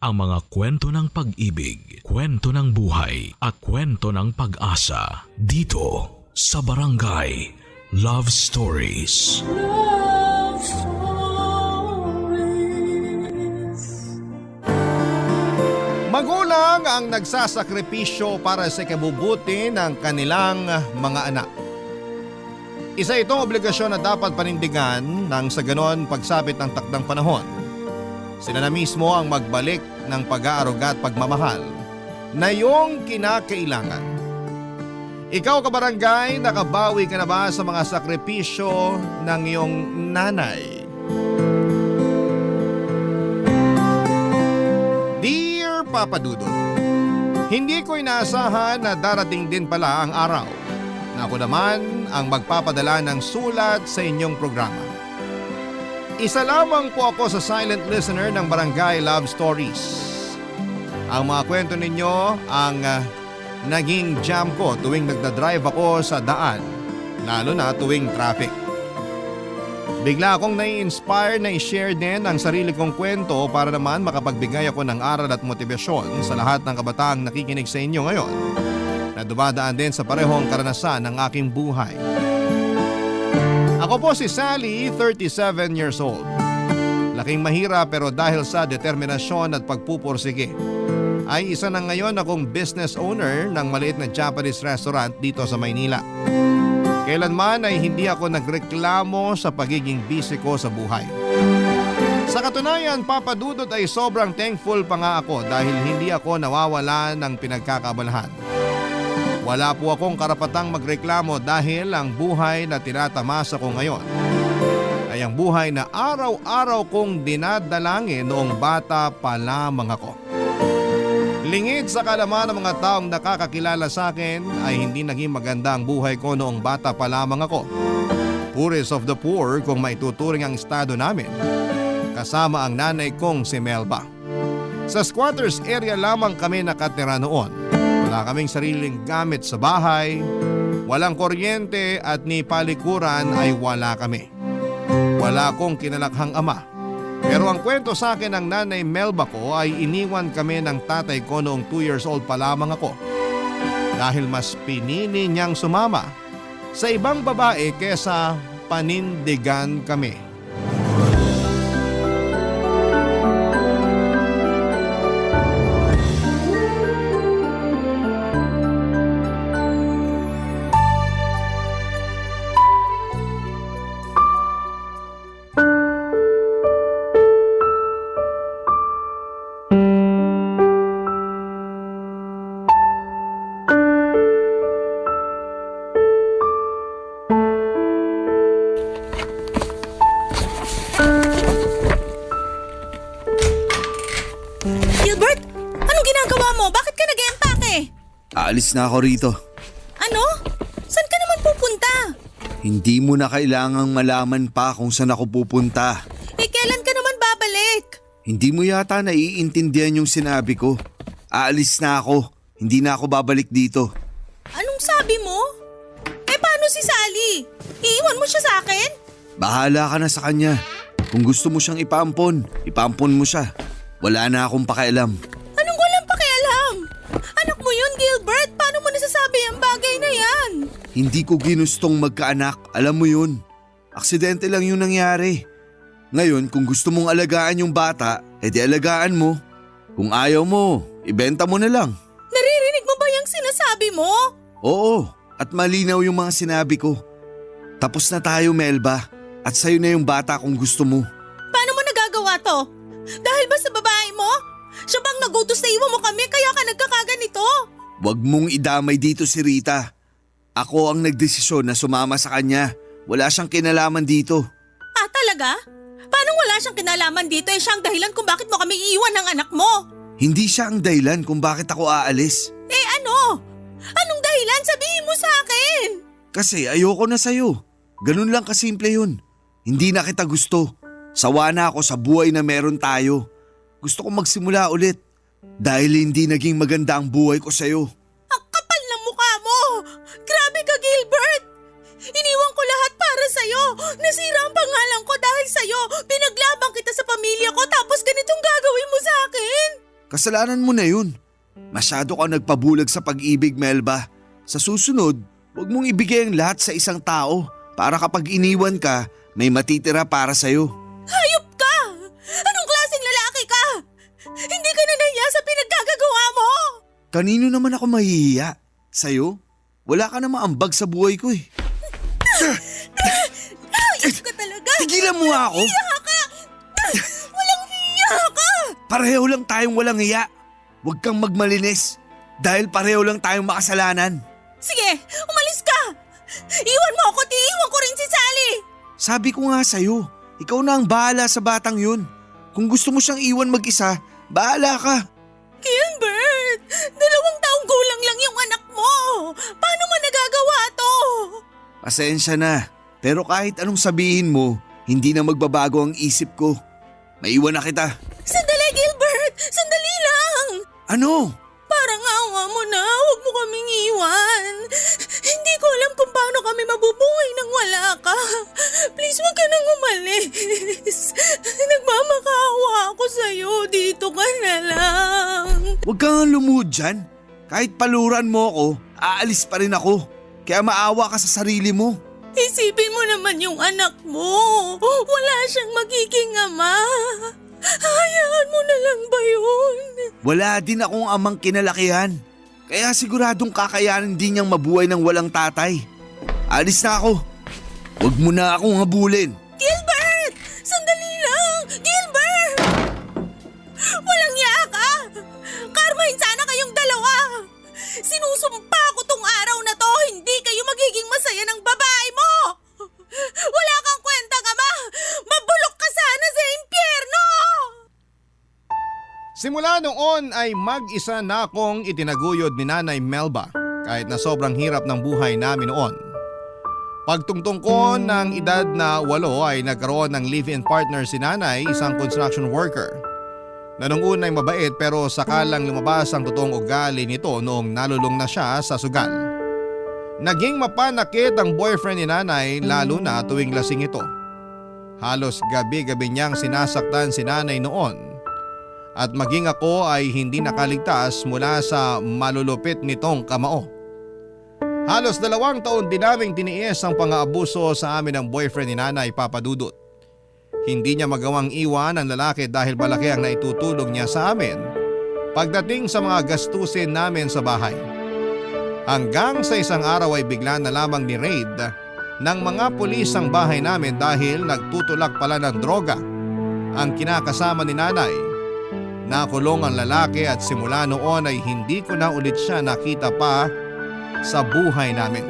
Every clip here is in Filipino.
ang mga kwento ng pag-ibig, kwento ng buhay at kwento ng pag-asa dito sa Barangay Love Stories. Love Stories. Magulang ang nagsasakripisyo para sa ikabubuti ng kanilang mga anak. Isa itong obligasyon na dapat panindigan nang sa ganon pagsapit ng takdang panahon. Sila na mismo ang magbalik ng pag-aaruga at pagmamahal na iyong kinakailangan. Ikaw kabarangay, nakabawi ka na ba sa mga sakripisyo ng iyong nanay? Dear Papa Dudut, hindi ko inaasahan na darating din pala ang araw na ako naman ang magpapadala ng sulat sa inyong programa. Isa lamang po ako sa silent listener ng Barangay Love Stories. Ang mga kwento ninyo ang naging jam ko tuwing nagdadrive ako sa daan, lalo na tuwing traffic. Bigla akong nai-inspire na i-share din ang sarili kong kwento para naman makapagbigay ako ng aral at motibasyon sa lahat ng kabataang nakikinig sa inyo ngayon na dumadaan din sa parehong karanasan ng aking buhay. Ako po si Sally, 37 years old. Laking mahirap pero dahil sa determinasyon at pagpupursige, ay isa na ngayon akong business owner ng maliit na Japanese restaurant dito sa Maynila. Kailanman ay hindi ako nagreklamo sa pagiging busy ko sa buhay. Sa katunayan, Papa Dudut, ay sobrang thankful pa nga ako dahil hindi ako nawawala ng pinagkakabalahan. Wala po akong karapatang magreklamo dahil ang buhay na tinatamasa ko ngayon ay ang buhay na araw-araw kong dinadalangin noong bata pa lamang ako. Lingid sa kalaman ng mga taong nakakakilala sa akin ay hindi naging maganda ang buhay ko noong bata pa lamang ako. Poorest of the poor kung maituturing ang estado namin, kasama ang nanay kong si Melba. Sa squatters area lamang kami nakatira noon. Wala kaming sariling gamit sa bahay, walang kuryente at ni palikuran ay wala kami. Wala akong kinalakhang ama. Pero ang kwento sa akin ng nanay Melba ko ay iniwan kami ng tatay ko noong 2 years old pa lamang ako. Dahil mas pinili niyang sumama sa ibang babae kesa panindigan kami. Gilbert, anong ginagawa mo? Bakit ka nag-empake? Aalis na ako rito. Ano? Saan ka naman pupunta? Hindi mo na kailangang malaman pa kung saan ako pupunta. Kailan ka naman babalik? Hindi mo yata naiintindihan yung sinabi ko. Aalis na ako. Hindi na ako babalik dito. Anong sabi mo? Paano si Sally? Iiwan mo siya sa akin? Bahala ka na sa kanya. Kung gusto mo siyang ipaampon, ipaampon mo siya. Wala na akong pakialam. Anong walang pakialam? Anak mo yun, Gilbert. Paano mo nasasabi ang bagay na yan? Hindi ko ginustong magkaanak. Alam mo yun. Aksidente lang yung nangyari. Ngayon, kung gusto mong alagaan yung bata, edi alagaan mo. Kung ayaw mo, ibenta mo na lang. Naririnig mo ba yung sinasabi mo? Oo, at malinaw yung mga sinabi ko. Tapos na tayo, Melba. At sa'yo na yung bata kung gusto mo. Paano mo nagagawa to? Dahil ba sa babae mo? Siya bang nagutos na iwan mo kami kaya ka nagkakaganito? Huwag mong idamay dito si Rita. Ako ang nagdesisyon na sumama sa kanya. Wala siyang kinalaman dito. Ah, talaga? Paano wala siyang kinalaman dito? Siya ang dahilan kung bakit mo kami iiwan ng anak mo. Hindi siya ang dahilan kung bakit ako aalis. Ano? Anong dahilan? Sabihin mo sa akin. Kasi ayoko na sa'yo. Ganun lang kasimple yun. Hindi na kita gusto. Sawa na ako sa buhay na meron tayo. Gusto ko magsimula ulit. Dahil hindi naging maganda ang buhay ko sa'yo. Ang kapal ng mukha mo! Grabe ka, Gilbert! Iniwan ko lahat para sa'yo. Nasira ang pangalan ko dahil sa'yo. Pinaglabang kita sa pamilya ko tapos ganitong gagawin mo sa akin. Kasalanan mo na yun. Masyado ka nagpabulag sa pag-ibig, Melba. Sa susunod, huwag mong ibigay ang lahat sa isang tao para kapag iniwan ka, may matitira para sa'yo. Hayop ka! Anong klaseng lalaki ka? Hindi ka na nahiya sa pinagkagagawa mo! Kanino naman ako mahihiya? Sa'yo? Wala ka namang ambag sa buhay ko eh. Hayop ka talaga! Tigilan mo nga ako! Hiya ka! Walang hiya ka! Pareho lang tayong walang hiya. Huwag kang magmalinis dahil pareho lang tayong makasalanan. Sige, umalis ka! Iwan mo ako, iwan ko rin si Sally! Sabi ko nga sa'yo, ikaw na ang bahala sa batang yun. Kung gusto mo siyang iwan mag-isa, bahala ka. Gilbert! 2 taong gulang lang yung anak mo! Paano mo nagagawa to? Pasensya na, pero kahit anong sabihin mo, hindi na magbabago ang isip ko. Maiwan na kita. Sandali, Gilbert! Sandali lang! Ano? Parang awa mo na, huwag mo kaming iwan. Hindi ko alam kung paano kami mabubuhay nang wala ka. Please, huwag ka nang umalis. Nagmamakaawa ako sa'yo, dito ka na lang. Huwag kang lumuhod dyan. Kahit paluran mo ako, aalis pa rin ako. Kaya maawa ka sa sarili mo. Isipin mo naman yung anak mo. Wala siyang magiging ama. Hayaan mo na lang ba yun? Wala din akong amang kinalakihan. Kaya siguradong kakayanin din niyang mabuhay ng walang tatay. Alis na ako. Huwag mo na akong habulin. Gilbert! Sandali lang! Gilbert! Walang iya ka! Karmahin sana kayong dalawa! Sinusumpa ko tong araw na to, hindi kayo magiging masaya ng babae mo! Wala kang kwentang ama! Mabulok ka sana sa impyerno! Simula noon ay mag-isa na akong itinaguyod ni Nanay Melba kahit na sobrang hirap ng buhay namin noon. Pagtungtong ko ng edad na 8 ay nagkaroon ng live-in partner si Nanay, isang construction worker. Na nung una ay mabait pero sakalang lumabas ang totoong ugali nito noong nalulong na siya sa sugal. Naging mapanakit ang boyfriend ni Nanay lalo na tuwing lasing ito. Halos gabi-gabi niyang sinasaktan si Nanay noon. At maging ako ay hindi nakaligtas mula sa malulupit nitong kamao. Halos 2 taon din naming tiniis ang pang-aabuso sa amin ng boyfriend ni Nanay, Papa Dudut. Hindi niya magawang iwan ang lalaki dahil malaki ang naitutulong niya sa amin pagdating sa mga gastusin namin sa bahay. Hanggang sa isang araw ay bigla na lamang ni-raid ng mga pulis ang bahay namin dahil nagtutulak pala ng droga ang kinakasama ni Nanay. Nakulong ang lalaki at simula noon ay hindi ko na ulit siya nakita pa sa buhay namin.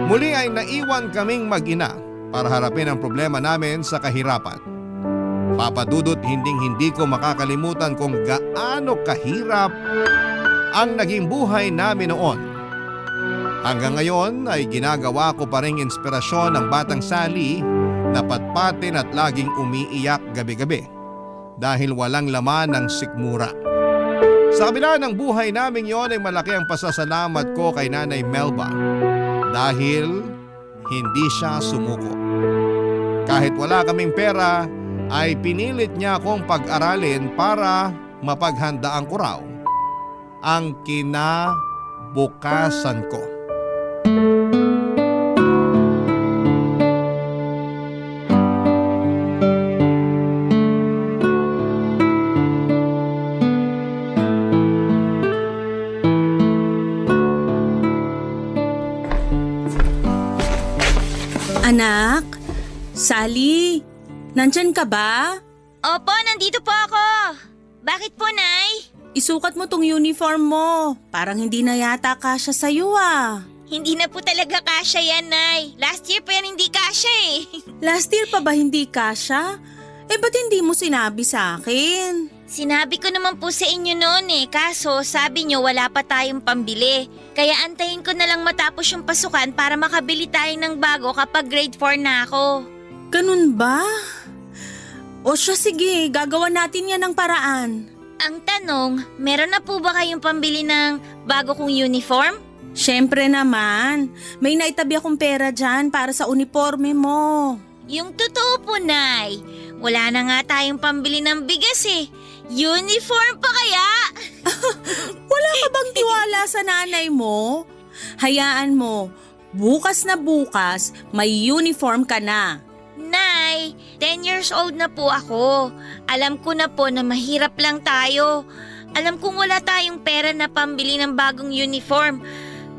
Muli ay naiwan kaming mag-ina para harapin ang problema namin sa kahirapan. Papa Dudut, hindi ko makakalimutan kung gaano kahirap ang naging buhay namin noon. Hanggang ngayon ay ginagawa ko pa ring inspirasyon ng batang Sally na patpatin at laging umiiyak gabi-gabi dahil walang laman ng sikmura. Sa kabila ng buhay namin yon ay malaki ang pasasalamat ko kay Nanay Melba dahil hindi siya sumuko. Kahit wala kaming pera ay pinilit niya akong pag-aralin para mapaghandaan ko raw ang kinabukasan ko. Anak, Sally, nandyan ka ba? Opo, nandito po ako. Bakit po, Nay? Isukat mo tong uniform mo. Parang hindi na yata kasya sa'yo ah. Hindi na po talaga kasya yan, Nay. Last year pa yan hindi kasya eh. Last year pa ba hindi kasya? Ba't hindi mo sinabi sa akin? Sinabi ko naman po sa inyo noon eh, kaso sabi nyo wala pa tayong pambili. Kaya antayin ko na lang matapos yung pasukan para makabili tayo ng bago kapag grade 4 na ako. Ganun ba? O siya sige, gagawa natin yan ng paraan. Ang tanong, meron na po ba kayong pambili ng bago kong uniform? Siyempre naman, may naitabi akong pera dyan para sa uniforme mo. Yung totoo po, Nay. Wala na nga tayong pambili ng bigas eh. Uniform pa kaya? Wala ka bang tiwala sa nanay mo? Hayaan mo, bukas na bukas, may uniform ka na. Nay, 10 years old na po ako. Alam ko na po na mahirap lang tayo. Alam kong wala tayong pera na pambili ng bagong uniform.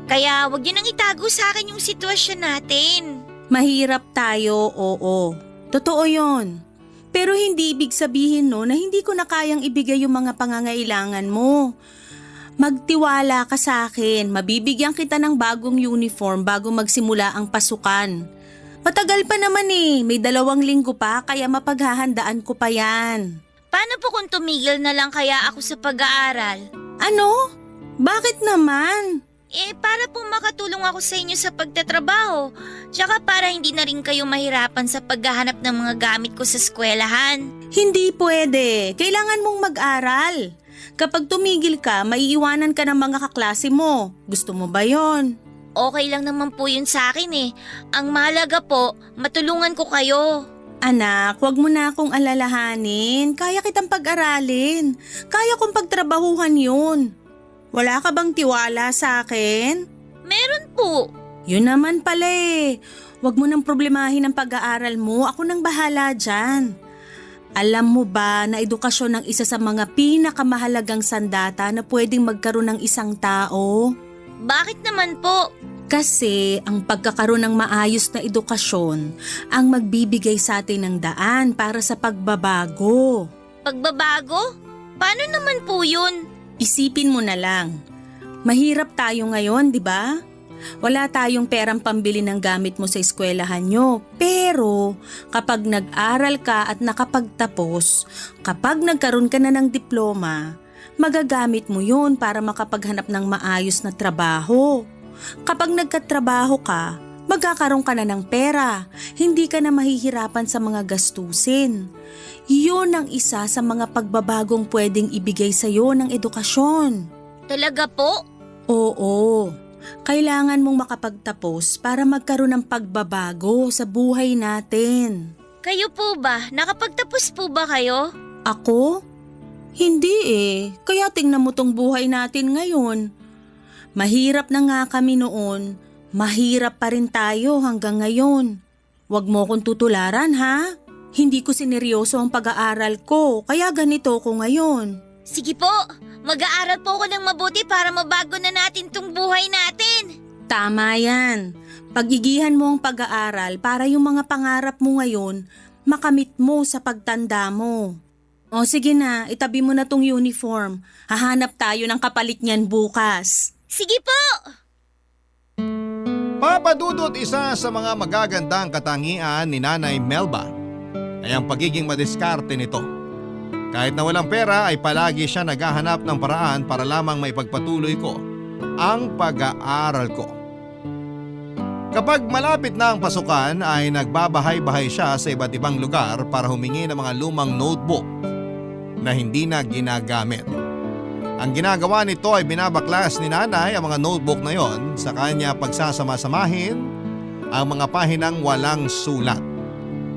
Kaya wag niyo nang itago sa akin yung sitwasyon natin. Mahirap tayo, oo. Totoo yon. Pero hindi ibig sabihin no na hindi ko na kayang ibigay yung mga pangangailangan mo. Magtiwala ka sa akin, mabibigyan kita ng bagong uniform bago magsimula ang pasukan. Matagal pa naman may 2 linggo pa kaya mapaghahandaan ko pa yan. Paano po kung tumigil na lang kaya ako sa pag-aaral? Ano? Bakit naman? Para po makatulong ako sa inyo sa pagtatrabaho. Tsaka para hindi na rin kayo mahirapan sa paghahanap ng mga gamit ko sa eskwelahan. Hindi pwede. Kailangan mong mag-aral. Kapag tumigil ka, maiiwanan ka ng mga kaklase mo. Gusto mo ba yon? Okay lang naman po yun sa akin Ang mahalaga po, matulungan ko kayo. Anak, wag mo na akong alalahanin. Kaya kitang pag-aralin. Kaya kong pagtrabahuhan yun. Wala ka bang tiwala sa akin? Meron po. Yun naman pala Wag mo nang problemahin ang pag-aaral mo. Ako nang bahala dyan. Alam mo ba na edukasyon ang isa sa mga pinakamahalagang sandata na pwedeng magkaroon ng isang tao? Bakit naman po? Kasi ang pagkakaroon ng maayos na edukasyon ang magbibigay sa atin ng daan para sa pagbabago. Pagbabago? Paano naman po yun? Isipin mo na lang. Mahirap tayo ngayon, di ba? Wala tayong perang pambili ng gamit mo sa eskwelahan nyo. Pero kapag nag-aral ka at nakapagtapos, kapag nagkaroon ka na ng diploma, magagamit mo yun para makapaghanap ng maayos na trabaho. Kapag nagkatrabaho ka, magkakaroon ka na ng pera. Hindi ka na mahihirapan sa mga gastusin. Yun ang isa sa mga pagbabagong pwedeng ibigay sa iyo ng edukasyon. Talaga po? Oo. Kailangan mong makapagtapos para magkaroon ng pagbabago sa buhay natin. Kayo po ba? Nakapagtapos po ba kayo? Ako? Hindi Kaya tingnan mo tong buhay natin ngayon. Mahirap na nga kami noon. Mahirap pa rin tayo hanggang ngayon. Huwag mo kong tutularan ha? Hindi ko sineryoso ang pag-aaral ko, kaya ganito ko ngayon. Sige po, mag-aaral po ako ng mabuti para mabago na natin tong buhay natin. Tama yan. Pagigihan mo ang pag-aaral para yung mga pangarap mo ngayon, makamit mo sa pagtanda mo. O sige na, itabi mo na tong uniform. Hahanap tayo ng kapalit niyan bukas. Sige po! Papa Dudut, isa sa mga magagandang katangian ni Nanay Melba ay ang pagiging madiskarte nito. Kahit na walang pera ay palagi siya naghahanap ng paraan para lamang maipagpatuloy ko ang pag-aaral ko. Kapag malapit na ang pasukan ay nagbabahay-bahay siya sa iba't ibang lugar para humingi ng mga lumang notebook na hindi na ginagamit. Ang ginagawa nito ay binabaklas ni Nanay ang mga notebook na yon sa kanya pagsasama-samahin ang mga pahinang walang sulat.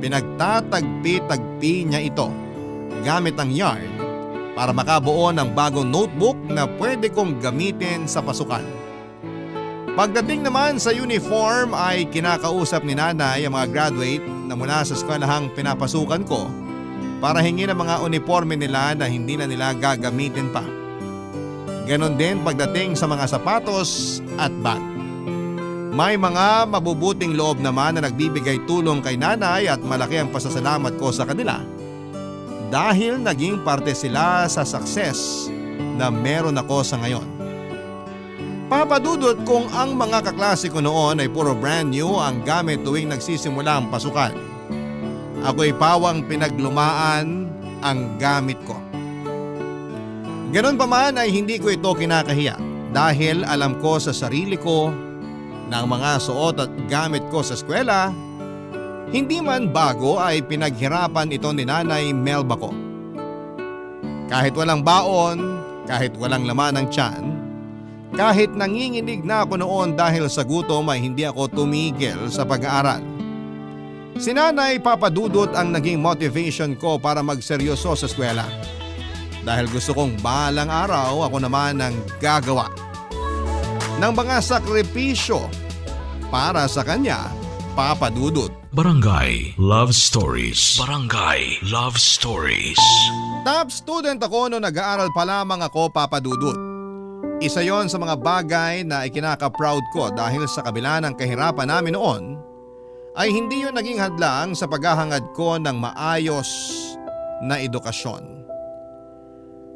Pinagtatagpi-tagpi niya ito gamit ang yarn para makabuo ng bagong notebook na pwede kong gamitin sa pasukan. Pagdating naman sa uniform ay kinakausap ni Nanay ang mga graduate na mula sa eskwelahang pinapasukan ko para hingi ng mga uniforme nila na hindi na nila gagamitin pa. Ganon din pagdating sa mga sapatos at bag. May mga mabubuting loob naman na nagbibigay tulong kay Nanay at malaki ang pasasalamat ko sa kanila dahil naging parte sila sa success na meron ako sa ngayon. Papa Dudut, kung ang mga kaklase ko noon ay puro brand new ang gamit tuwing nagsisimula ang pasukan, ako'y pawang pinaglumaan ang gamit ko. Ganon pa man ay hindi ko ito kinakahiya dahil alam ko sa sarili ko na ang mga suot at gamit ko sa eskwela, hindi man bago ay pinaghirapan ito ni Nanay Melba ko. Kahit walang baon, kahit walang laman ng tiyan, kahit nanginginig na ako noon dahil sa gutom ay hindi ako tumigil sa pag-aaral. Si Nanay Papa Dudut ang naging motivation ko para magseryoso sa eskwela. Dahil gusto kong balang araw ako naman ang gagawa ng mga sakripisyo para sa kanya, Papa Dudut. Barangay Love Stories. Barangay Love Stories. Top student ako noong nag-aaral pa lamang ako, Papa Dudut. Isa yon sa mga bagay na ikinaka-proud ko dahil sa kabila ng kahirapan namin noon, ay hindi yun naging hadlang sa paghahangad ko ng maayos na edukasyon.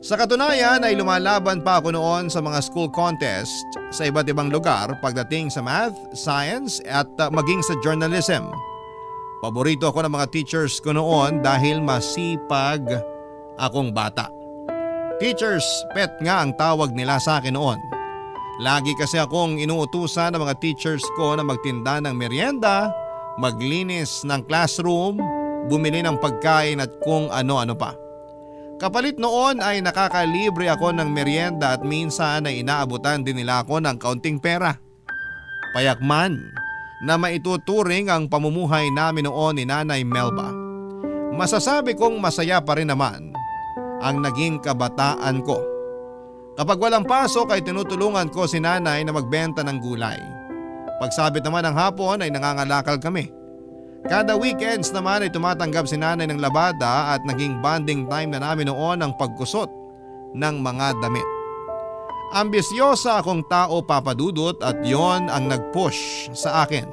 Sa katunayan ay lumalaban pa ako noon sa mga school contest sa iba't ibang lugar pagdating sa math, science at maging sa journalism. Paborito ako ng mga teachers ko noon dahil masipag akong bata. Teachers pet nga ang tawag nila sa akin noon. Lagi kasi akong inuutusan ng mga teachers ko na magtinda ng merienda, maglinis ng classroom, bumili ng pagkain at kung ano-ano pa. Kapalit noon ay nakakalibre ako ng merienda at minsan ay inaabutan din nila ako ng kaunting pera. Payakman na maituturing ang pamumuhay namin noon ni Nanay Melba. Masasabi kong masaya pa rin naman ang naging kabataan ko. Kapag walang pasok ay tinutulungan ko si Nanay na magbenta ng gulay. Pagsabit naman ng hapon ay nangangalakal kami. Kada weekends naman ay tumatanggap si Nanay ng labada at naging bonding time na namin noon ang pagkusot ng mga damit. Ambisyosa akong tao, Papa Dudut, at yon ang nag-push sa akin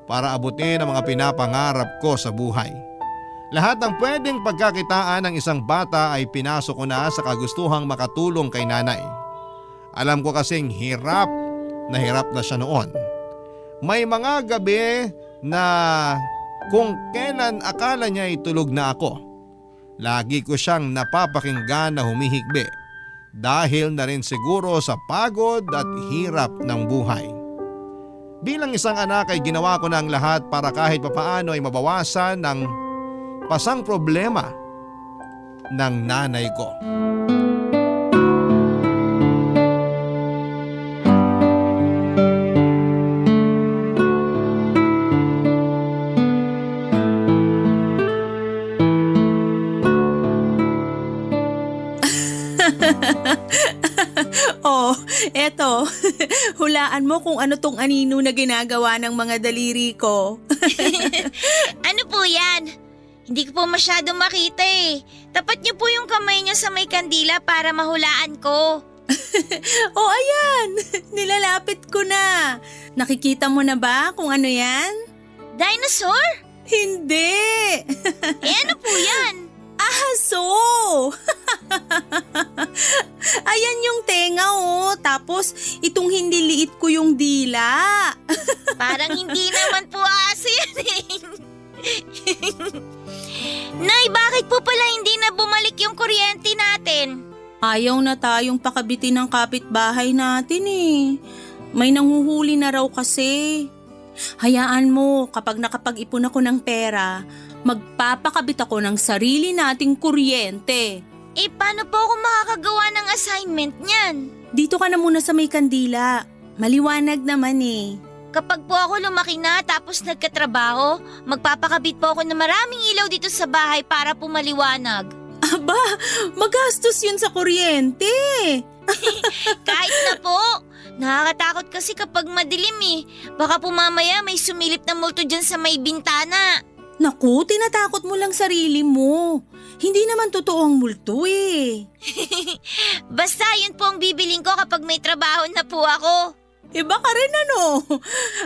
para abutin ang mga pinapangarap ko sa buhay. Lahat ng pwedeng pagkakitaan ng isang bata ay pinasok ko na sa kagustuhang makatulong kay Nanay. Alam ko kasing hirap na siya noon. May mga gabi na kung kailan akala niya ay tulog na ako, lagi ko siyang napapakinggan na humihikbi dahil na rin siguro sa pagod at hirap ng buhay. Bilang isang anak ay ginawa ko na ang lahat para kahit papaano ay mabawasan ang pasang problema ng nanay ko. Oh, eto. Hulaan mo kung ano tong anino na ginagawa ng mga daliri ko. Ano po yan? Hindi ko po masyadong makita eh. Tapat niyo po yung kamay niyo sa may kandila para mahulaan ko. Oh, ayan. Nilalapit ko na. Nakikita mo na ba kung ano yan? Dinosaur? Hindi. Eh ano po yan? Aso! Ayan yung tenga oh. Tapos itong hindi liit ko yung dila. Parang hindi naman po aso yan eh. Nay, bakit po pala hindi na bumalik yung kuryente natin? Ayaw na tayong pakabitin ng kapitbahay natin eh. May nanguhuli na raw kasi. Hayaan mo, kapag nakapag-ipon ako ng pera, magpapakabit ako ng sarili nating kuryente. Eh, paano po ako makakagawa ng assignment niyan? Dito ka na muna sa may kandila. Maliwanag naman eh. Kapag po ako lumaki na tapos nagkatrabaho, magpapakabit po ako ng maraming ilaw dito sa bahay para po maliwanag. Aba, magastos yun sa kuryente. Kahit na po. Nakakatakot kasi kapag madilim eh. Baka po mamaya may sumilip na multo dyan sa may bintana. Naku, tinatakot mo lang sarili mo. Hindi naman totoo ang multo eh. Basta yun po ang bibiling ko kapag may trabaho na po ako. Eh baka rin ano?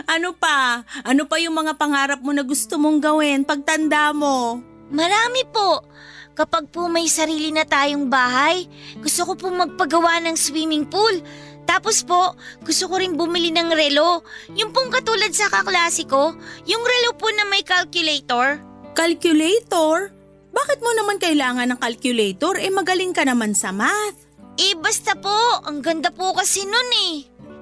Ano pa? Ano pa yung mga pangarap mo na gusto mong gawin pagtanda mo? Marami po. Kapag po may sarili na tayong bahay, gusto ko po magpagawa ng swimming pool. Tapos po, gusto ko rin bumili ng relo. Yung pong katulad sa kaklase ko, yung relo po na may calculator. Calculator? Bakit mo naman kailangan ng calculator? Eh magaling ka naman sa math. Eh basta po, ang ganda po kasi nun eh.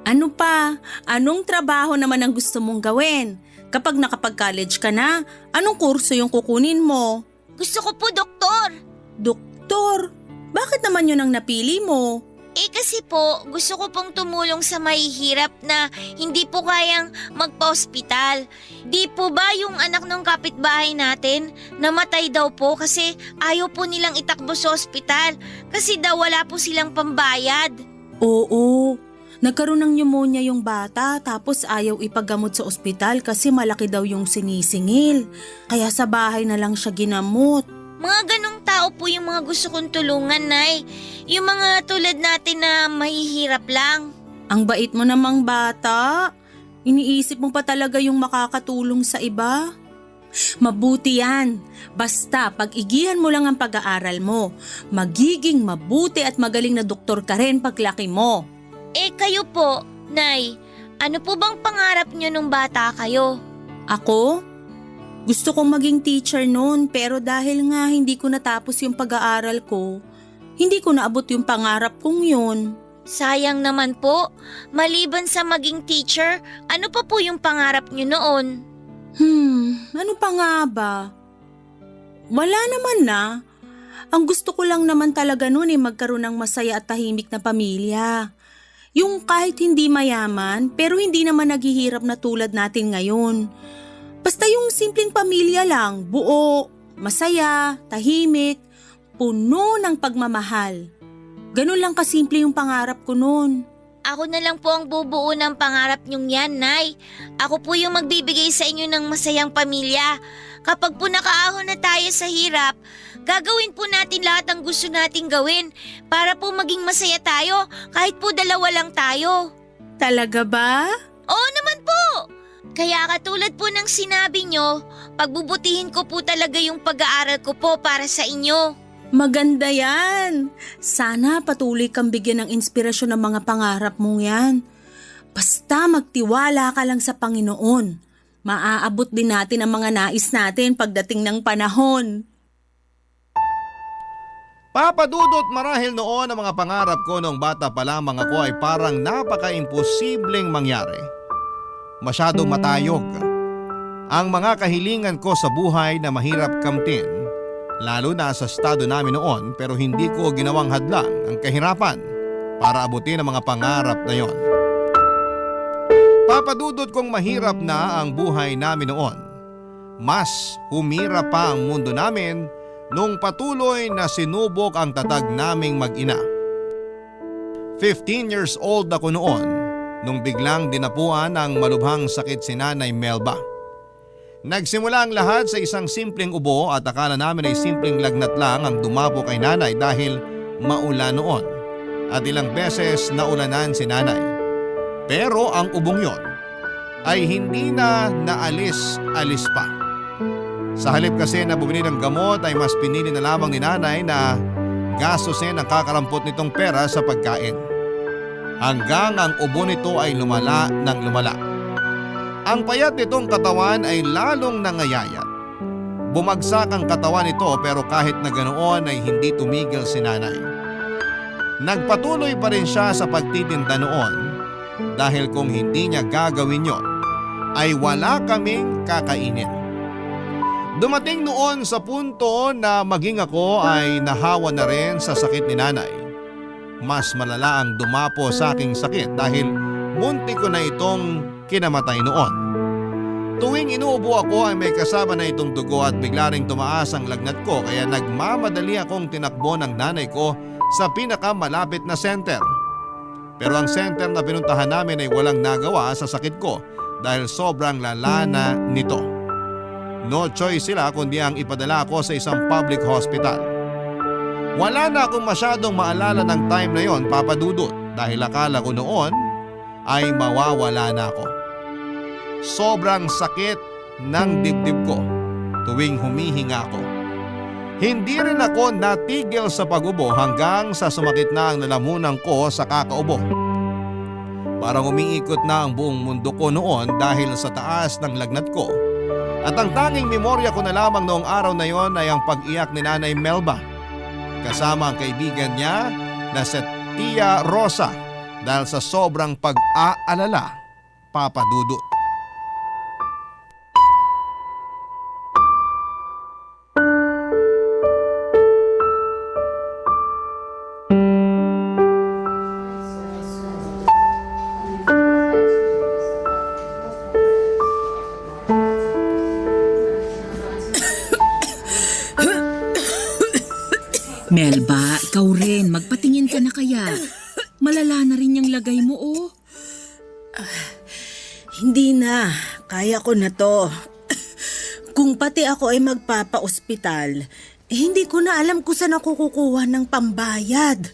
Ano pa? Anong trabaho naman ang gusto mong gawin? Kapag nakapag-college ka na, anong kurso yung kukunin mo? Gusto ko po doktor. Doktor? Bakit naman yun ang napili mo? Kasi po, gusto ko pong tumulong sa mahihirap na hindi po kayang magpa-ospital. Di po ba yung anak ng kapitbahay natin namatay daw po kasi ayaw po nilang itakbo sa ospital kasi daw wala po silang pambayad. Oo, nagkaroon ng pneumonia yung bata tapos ayaw ipagamot sa ospital kasi malaki daw yung sinisingil. Kaya sa bahay na lang siya ginamot. Mga ganong tao po yung mga gusto kong tulungan, Nay. Yung mga tulad natin na mahihirap lang. Ang bait mo namang bata. Iniisip mo pa talaga yung makakatulong sa iba. Mabuti yan. Basta pag-igihan mo lang ang pag-aaral mo. Magiging mabuti at magaling na doktor ka rin paglaki mo. Kayo po, Nay, ano po bang pangarap nyo nung bata kayo? Ako? Gusto kong maging teacher noon pero dahil nga hindi ko natapos yung pag-aaral ko, hindi ko naabot yung pangarap kong yun. Sayang naman po. Maliban sa maging teacher, ano pa po yung pangarap nyo noon? Ano pa nga ba? Wala naman na. Ang gusto ko lang naman talaga noon magkaroon ng masaya at tahimik na pamilya. Yung kahit hindi mayaman pero hindi naman naghihirap na tulad natin ngayon. Basta yung simpleng pamilya lang, buo, masaya, tahimik, puno ng pagmamahal. Ganun lang kasimple yung pangarap ko noon. Ako na lang po ang bubuo ng pangarap nyong yan, Nay. Ako po yung magbibigay sa inyo ng masayang pamilya. Kapag po nakaahon na tayo sa hirap, gagawin po natin lahat ang gusto nating gawin para po maging masaya tayo kahit po dalawa lang tayo. Talaga ba? Oo naman po! Kaya katulad po ng sinabi nyo, pagbubutihin ko po talaga yung pag-aaral ko po para sa inyo. Maganda yan. Sana patuloy kang bigyan ng inspirasyon ng mga pangarap mong yan. Basta magtiwala ka lang sa Panginoon. Maaabot din natin ang mga nais natin pagdating ng panahon. Papadudot marahil noon ang mga pangarap ko nung bata pa lamang ako ay parang napaka-imposibleng mangyari. Masyadong matayog. Ang mga kahilingan ko sa buhay na mahirap kamtin, lalo na sa estado namin noon pero hindi ko ginawang hadlang ang kahirapan para abutin ang mga pangarap na yon. Papadudot kong mahirap na ang buhay namin noon. Mas humirap pa ang mundo namin nung patuloy na sinubok ang tatag naming mag-ina. 15 years old ako noon nung biglang dinapuan ng malubhang sakit si Nanay Melba. Nagsimula ang lahat sa isang simpleng ubo at akala namin ay simpleng lagnat lang ang dumapo kay Nanay dahil maulan noon at ilang beses naulanan si Nanay. Pero ang ubong yon ay hindi na naalis-alis pa. Sa halip kasi na bumili ng gamot ay mas pinili na lamang ni Nanay na gastusin ang kakarampot nitong pera sa pagkain. Hanggang ang ubo nito ay lumala ng lumala. Ang payat nitong katawan ay lalong nangayayat. Bumagsak ang katawan nito pero kahit na ganoon ay hindi tumigil si Nanay. Nagpatuloy pa rin siya sa pagtitinda noon dahil kung hindi niya gagawin yon ay wala kaming kakainin. Dumating noon sa punto na maging ako ay nahawa na rin sa sakit ni Nanay. Mas malala ang dumapo sa aking sakit dahil munti ko na itong kinamatay noon. Tuwing inuubo ako ay may kasama na itong dugo at bigla ring tumaas ang lagnat ko kaya nagmamadali akong tinakbo ng nanay ko sa pinakamalapit na center. Pero ang center na pinuntahan namin ay walang nagawa sa sakit ko dahil sobrang lala na nito. No choice sila kundi ang ipadala ako sa isang public hospital. Wala na akong masyadong maalala ng time na yon, Papadudot, dahil akala ko noon ay mawawala na ako. Sobrang sakit ng dibdib ko tuwing humihinga ako. Hindi rin ako natigil sa pag-ubo hanggang sa sumakit na ang lalamunan ko sa kakaubo. Parang umiikot na ang buong mundo ko noon dahil sa taas ng lagnat ko. At ang tanging memorya ko na lamang noong araw na yon ay ang pag-iyak ni Nanay Melba kasama ang kaibigan niya na si Tia Rosa dahil sa sobrang pag-aalala, Papadudot. ka na kaya? Malala na rin yung lagay mo, oh. Hindi na. Kaya ko na to. Kung pati ako ay magpapa-ospital, hindi ko na alam kung saan ako kukuha ng pambayad.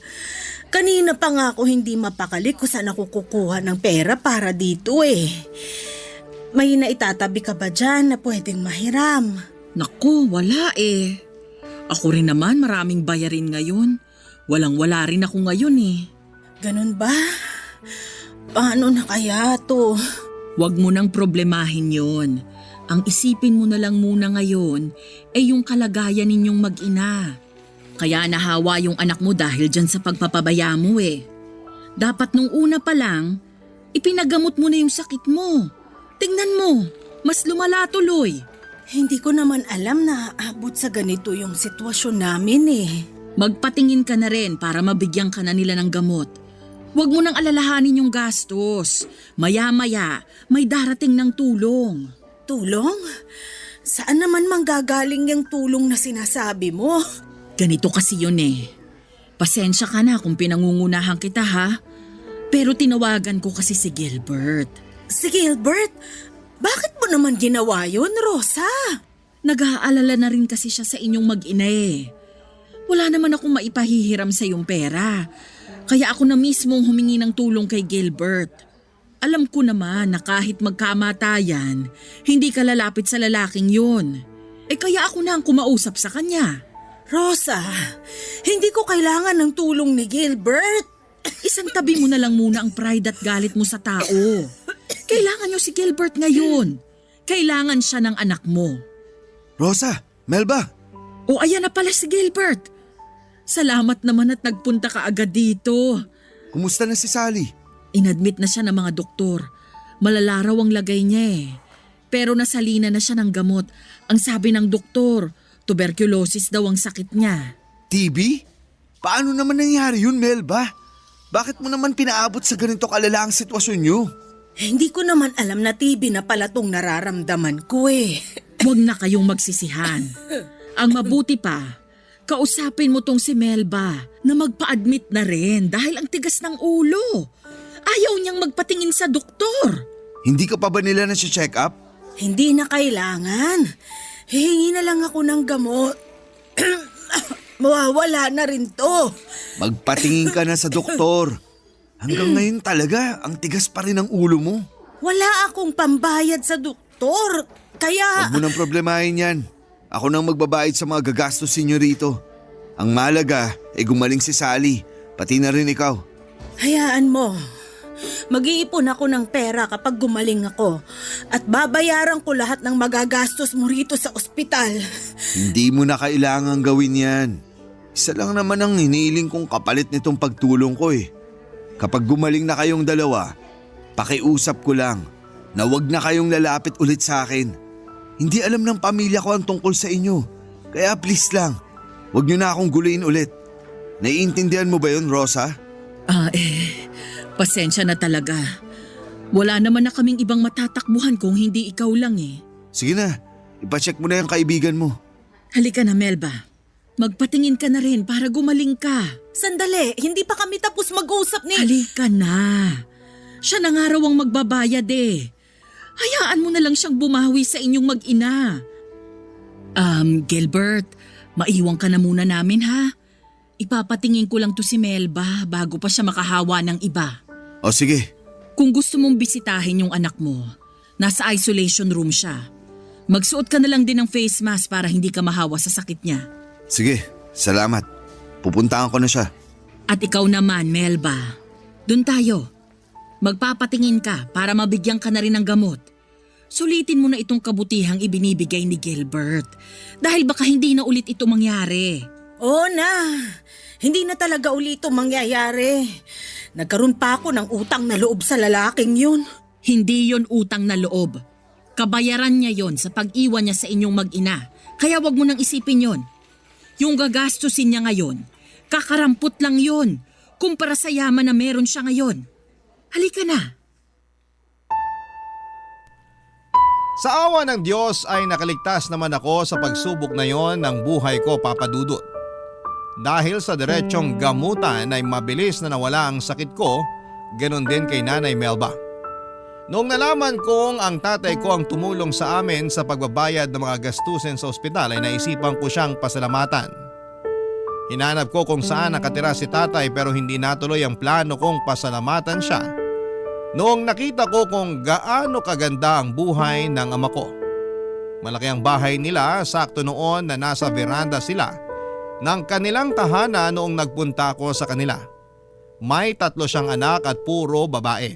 Kanina pa nga ako hindi mapakali kung saan ako kukuha ng pera para dito eh. May naitatabi ka ba dyan na pwedeng mahiram? Naku, wala eh. Ako rin naman maraming bayarin ngayon. Walang-wala rin ako ngayon eh. Ganun ba? Paano na kaya to? Huwag mo nang problemahin yon. Ang isipin mo na lang muna ngayon ay yung kalagayan ninyong mag-ina. Kaya nahawa yung anak mo dahil dyan sa pagpapabaya mo eh. Dapat nung una pa lang, ipinagamot mo na yung sakit mo. Tingnan mo, mas lumala tuloy. Hindi ko naman alam na aabot sa ganito yung sitwasyon namin eh. Magpatingin ka na rin para mabigyan ka na nila ng gamot. Huwag mo nang alalahanin yung gastos. Maya-maya, may darating ng tulong. Tulong? Saan naman manggagaling yung tulong na sinasabi mo? Ganito kasi yun eh. Pasensya ka na kung pinangungunahan kita ha. Pero tinawagan ko kasi si Gilbert. Si Gilbert? Bakit mo naman ginawa yun, Rosa? Nag-aalala na rin kasi siya sa inyong mag-ina eh. Wala naman akong maipahihiram sa iyong pera. Kaya ako na mismong humingi ng tulong kay Gilbert. Alam ko naman na kahit magkamatayan, hindi ka lalapit sa lalaking yun. Kaya ako na ang kumausap sa kanya. Rosa, hindi ko kailangan ng tulong ni Gilbert. Isang tabi mo na lang muna ang pride at galit mo sa tao. Kailangan niyo si Gilbert ngayon. Kailangan siya ng anak mo. Rosa, Melba, O ayan na pala si Gilbert. Salamat naman at nagpunta ka agad dito. kumusta na si Sally? Inadmit na siya ng mga doktor. Malala raw ang lagay niya eh. Pero nasalina na siya ng gamot. Ang sabi ng doktor, tuberculosis daw ang sakit niya. TB? Paano naman nangyari yun, Melba? Bakit mo naman pinaabot sa ganito kalala ang sitwasyon niyo? Hindi ko naman alam na TB na pala tong nararamdaman ko eh. Huwag na kayong magsisihan. Ang mabuti pa, kausapin mo tong si Melba na magpa-admit na rin dahil ang tigas ng ulo. Ayaw niyang magpatingin sa doktor. Hindi ka pa ba nila na-check up? Hindi na kailangan. Hihingi na lang ako ng gamot. Mawawala na rin to. Magpatingin ka na sa doktor. Hanggang ngayon talaga, ang tigas pa rin ang ulo mo. Wala akong pambayad sa doktor. Kaya... Huwag mo nang problemahin yan. Ako nang magbabayad sa mga gagastos ninyo rito. Ang malaga ay gumaling si Sally, pati na rin ikaw. Hayaan mo. Mag-iipon ako ng pera kapag gumaling ako at babayaran ko lahat ng magagastos mo rito sa ospital. Hindi mo na kailangang gawin yan. Isa lang naman ang hiniling kong kapalit nitong pagtulong ko eh. Kapag gumaling na kayong dalawa, pakiusap ko lang na wag na kayong lalapit ulit sa akin. Hindi alam ng pamilya ko ang tungkol sa inyo. Kaya please lang, wag niyo na akong guluhin ulit. Naiintindihan mo ba yun, Rosa? Pasensya na talaga. Wala naman na kaming ibang matatakbuhan kung hindi ikaw lang eh. Sige na, ipacheck mo na yung kaibigan mo. Halika na, Melba. Magpatingin ka na rin para gumaling ka. Sandali, hindi pa kami tapos mag-usap ni... Halika na. Siya na nga raw ang magbabayad eh. Hayaan mo na lang siyang bumawi sa inyong mag-ina. Gilbert, maiwan ka na muna namin ha. Ipapatingin ko lang to si Melba bago pa siya makahawa ng iba. O sige. Kung gusto mong bisitahin yung anak mo, nasa isolation room siya. Magsuot ka na lang din ng face mask para hindi ka mahawa sa sakit niya. Sige, salamat. Pupuntahan ko na siya. At ikaw naman, Melba. Doon tayo. Magpapatingin ka para mabigyan ka na rin ng gamot. Sulitin mo na itong kabutihang ibinibigay ni Gilbert. Dahil baka hindi na ulit ito mangyari. Oo na, hindi na talaga ulit ito mangyayari. Nagkaroon pa ako ng utang na loob sa lalaking yun. Hindi yon utang na loob. Kabayaran niya yon sa pag-iwan niya sa inyong mag-ina. Kaya wag mo nang isipin yon. Yung gagastusin niya ngayon, kakarampot lang yon kumpara sa yaman na meron siya ngayon. Halika na. Sa awa ng Diyos ay nakaligtas naman ako sa pagsubok na yon ng buhay ko, Papa Dudut. Dahil sa diretsong gamutan ay mabilis na nawala ang sakit ko, ganon din kay Nanay Melba. Noong nalaman kong ang tatay ko ang tumulong sa amin sa pagbabayad ng mga gastusin sa ospital ay naisipan ko siyang pasalamatan. Hinanap ko kung saan nakatira si tatay pero hindi natuloy ang plano kong pasalamatan siya. Noong nakita ko kung gaano kaganda ang buhay ng ama ko. Malaki ang bahay nila, sakto noon na nasa veranda sila ng kanilang tahanan noong nagpunta ako sa kanila. May 3 siyang anak at puro babae.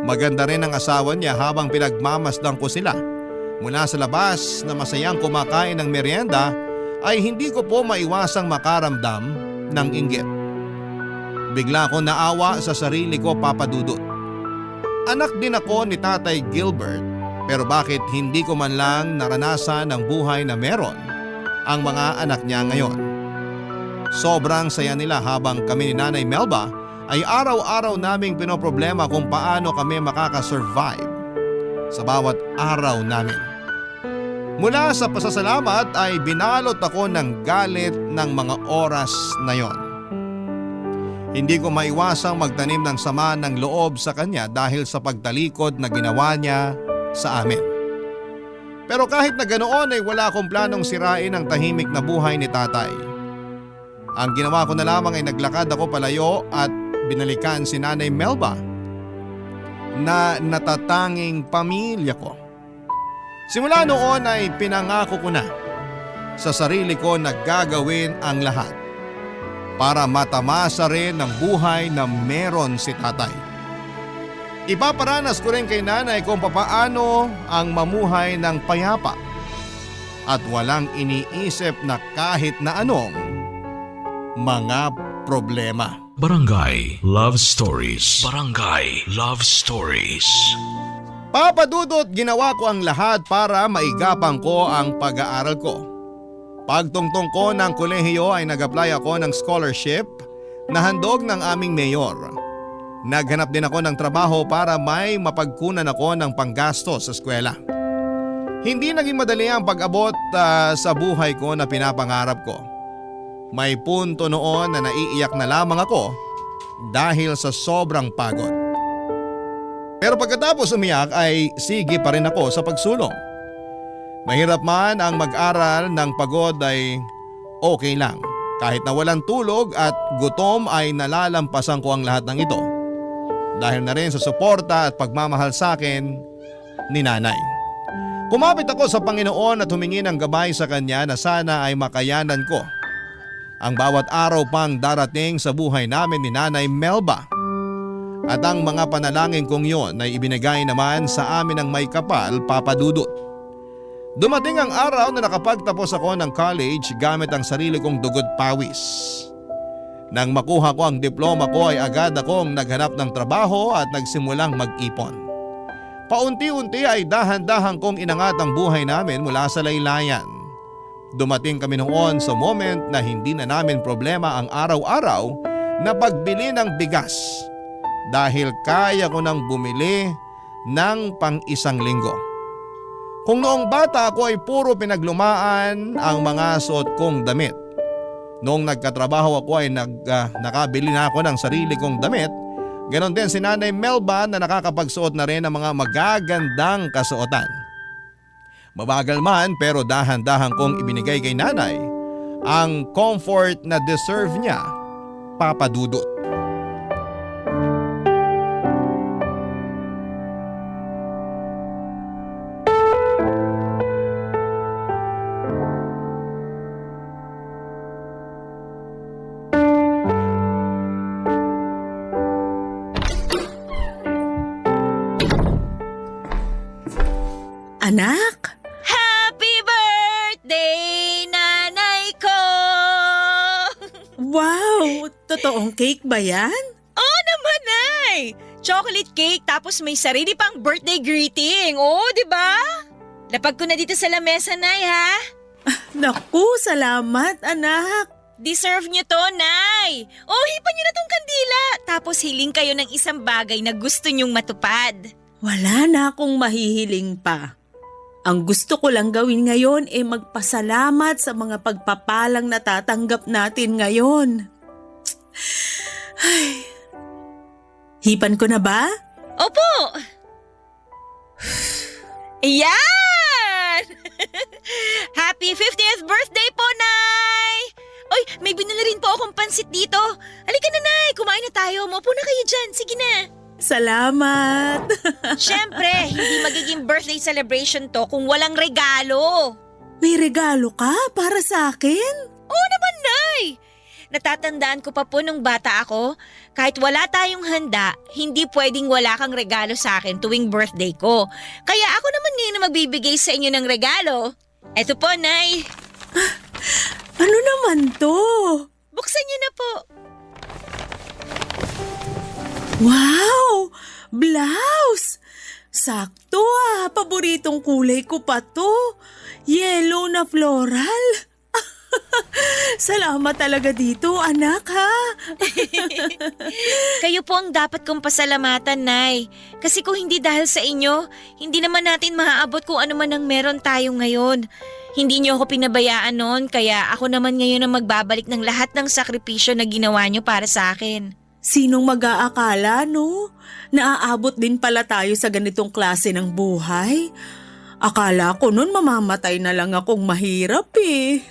Maganda rin ang asawa niya habang pinagmamasdan ko sila. Mula sa labas na masayang kumakain ng merienda ay hindi ko po maiwasang makaramdam ng inggit. Bigla ko naawa sa sarili ko, Papa Dudut. Anak din ako ni Tatay Gilbert pero bakit hindi ko man lang naranasan ang buhay na meron ang mga anak niya ngayon. Sobrang saya nila habang kami ni Nanay Melba ay araw-araw naming pinoproblema kung paano kami makakasurvive sa bawat araw namin. Mula sa pasasalamat ay binalot ako ng galit ng mga oras na yon. Hindi ko maiwasang magtanim ng sama ng loob sa kanya dahil sa pagtalikod na ginawa niya sa amin. Pero kahit na ganoon ay wala akong planong sirain ang tahimik na buhay ni tatay. Ang ginawa ko na lamang ay naglakad ako palayo at binalikan si Nanay Melba na natatanging pamilya ko. Simula noon ay pinangako ko na sa sarili ko na gagawin ang lahat para matamasa rin ng buhay na meron si tatay. Ipaparanas ko rin kay nanay kung papaano ang mamuhay ng payapa at walang iniisip na kahit na anong mga problema. Barangay Love Stories. Barangay Love Stories. Papa Dudut, ginawa ko ang lahat para maigapang ko ang pag-aaral ko. Pagtungtong ko ng kolehiyo ay nag-apply ako ng scholarship na handog ng aming mayor. Naghanap din ako ng trabaho para may mapagkunan ako ng panggasto sa eskwela. Hindi naging madali ang pag-abot sa buhay ko na pinapangarap ko. May punto noon na naiiyak na lamang ako dahil sa sobrang pagod. Pero pagkatapos umiyak ay sige pa rin ako sa pagsulong. Mahirap man ang mag-aral ng pagod ay okay lang. Kahit na walang tulog at gutom ay nalalampasan ko ang lahat ng ito. Dahil na rin sa suporta at pagmamahal sa akin ni nanay. Kumapit ako sa Panginoon at humingi ng gabay sa Kanya na sana ay makayanan ko ang bawat araw pang darating sa buhay namin ni Nanay Melba. At ang mga panalangin kong yon ay ibinigay naman sa amin ng may kapal, Papa Dudut. Dumating ang araw na nakapagtapos ako ng college gamit ang sarili kong dugot pawis. Nang makuha ko ang diploma ko ay agad akong naghanap ng trabaho at nagsimulang mag-ipon. Paunti-unti ay dahan-dahan kong inangat ang buhay namin mula sa laylayan. Dumating kami noon sa moment na hindi na namin problema ang araw-araw na pagbili ng bigas dahil kaya ko nang bumili ng pang-1 linggo. Kung noong bata ako ay puro pinaglumaan ang mga suot kong damit. Noong nagkatrabaho ako ay nakabili na ako ng sarili kong damit. Ganon din si Nanay Melba na nakakapagsuot na rin ng mga magagandang kasuotan. Mabagal man pero dahan-dahan kong ibinigay kay nanay ang comfort na deserve niya, Papa Dudut. Anak? Happy birthday, nanay ko! Wow! Totoong cake ba yan? Oo naman, Nay! Chocolate cake tapos may sarili pang birthday greeting. Oo, di ba? Lapag ko na dito sa lamesa, Nay, ha? Naku, salamat anak. Deserve niyo to, Nay! Oh, hipan niyo na tong kandila. Tapos hiling kayo ng isang bagay na gusto niyong matupad. Wala na akong mahihiling pa. Ang gusto ko lang gawin ngayon ay magpasalamat sa mga pagpapalang natatanggap natin ngayon. Ay. Hipan ko na ba? Opo! Ayan! Happy 50th birthday po, Nay! Oy, may binili rin po akong pansit dito. Halika na, Nay. Kumain na tayo. Maupo na kayo dyan. Sige na. Salamat! Siyempre, hindi magiging birthday celebration to kung walang regalo. May regalo ka para sa akin? Oo naman, Nay! Natatandaan ko pa po nung bata ako, kahit wala tayong handa, hindi pwedeng wala kang regalo sa akin tuwing birthday ko. Kaya ako naman ngayon na magbibigay sa inyo ng regalo. Eto po, Nay. Ano naman to? Buksan niyo na po. Wow! Blouse! Sakto paboritong kulay ko pa to. Yellow na floral. Salamat talaga dito, anak ha. Kayo po ang dapat kong pasalamatan, Nay. Kasi kung hindi dahil sa inyo, hindi naman natin maaabot kung ano man ang meron tayo ngayon. Hindi niyo ako pinabayaan noon, kaya ako naman ngayon ang magbabalik ng lahat ng sakripisyo na ginawa niyo para sa akin. Sinong mag-aakala, no? Naaabot din pala tayo sa ganitong klase ng buhay. Akala ko nun mamamatay na lang akong mahirap eh.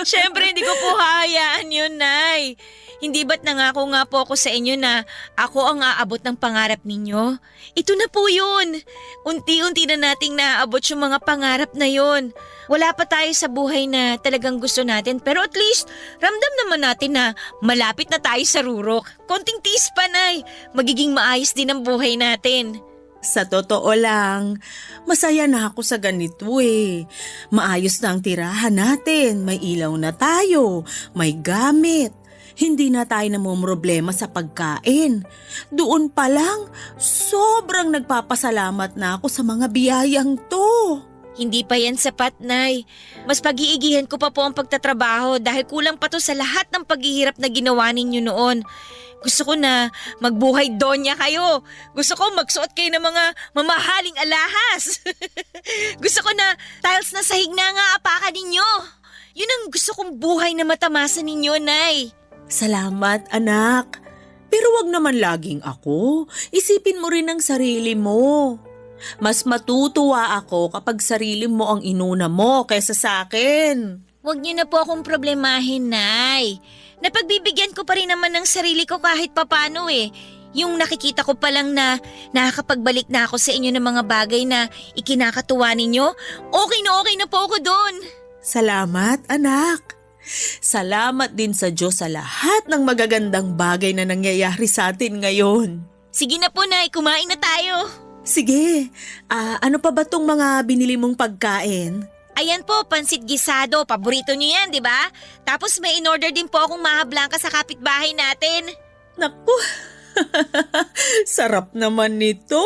Siyempre, hindi ko po hahayaan yun, Nay. Hindi ba't nangako nga po ako sa inyo na ako ang aabot ng pangarap ninyo? Ito na po yun. Unti-unti na nating naaabot yung mga pangarap na yun. Wala pa tayo sa buhay na talagang gusto natin, pero at least ramdam naman natin na malapit na tayo sa rurok. Konting tiis pa, Nay. Magiging maayos din ang buhay natin. Sa totoo lang, masaya na ako sa ganito eh. Maayos na ang tirahan natin, may ilaw na tayo, may gamit. Hindi na tayo namumroblema sa pagkain. Doon pa lang, sobrang nagpapasalamat na ako sa mga biyayang to. Hindi pa yan sapat, Nay. Mas pag-iigihan ko pa po ang pagtatrabaho dahil kulang pa to sa lahat ng paghihirap na ginawa ninyo noon. Gusto ko na magbuhay donya kayo. Gusto ko magsuot kayo ng mga mamahaling alahas. Gusto ko na tiles na sahig na nga apakan ninyo. Yun ang gusto kong buhay na matamasa ninyo, Nay. Salamat, anak. Pero wag naman laging ako. Isipin mo rin ang sarili mo. Mas matutuwa ako kapag sarili mo ang inuna mo kaysa sa akin. Huwag niyo na po akong problemahin, Nay. Napagbibigyan ko pa rin naman ng sarili ko kahit papano eh. Yung nakikita ko pa lang na nakakapagbalik na ako sa inyo ng mga bagay na ikinakatuwa ninyo, okay na po ako doon. Salamat, anak. Salamat din sa Diyos sa lahat ng magagandang bagay na nangyayari sa atin ngayon. Sige na po, Nay, kumain na tayo. Sige, ano pa ba tong mga binili mong pagkain? Ayan po, pansit gisado. Paborito niyo yan, di ba? Tapos may in-order din po akong maha blanca sa kapitbahay natin. Naku, sarap naman nito.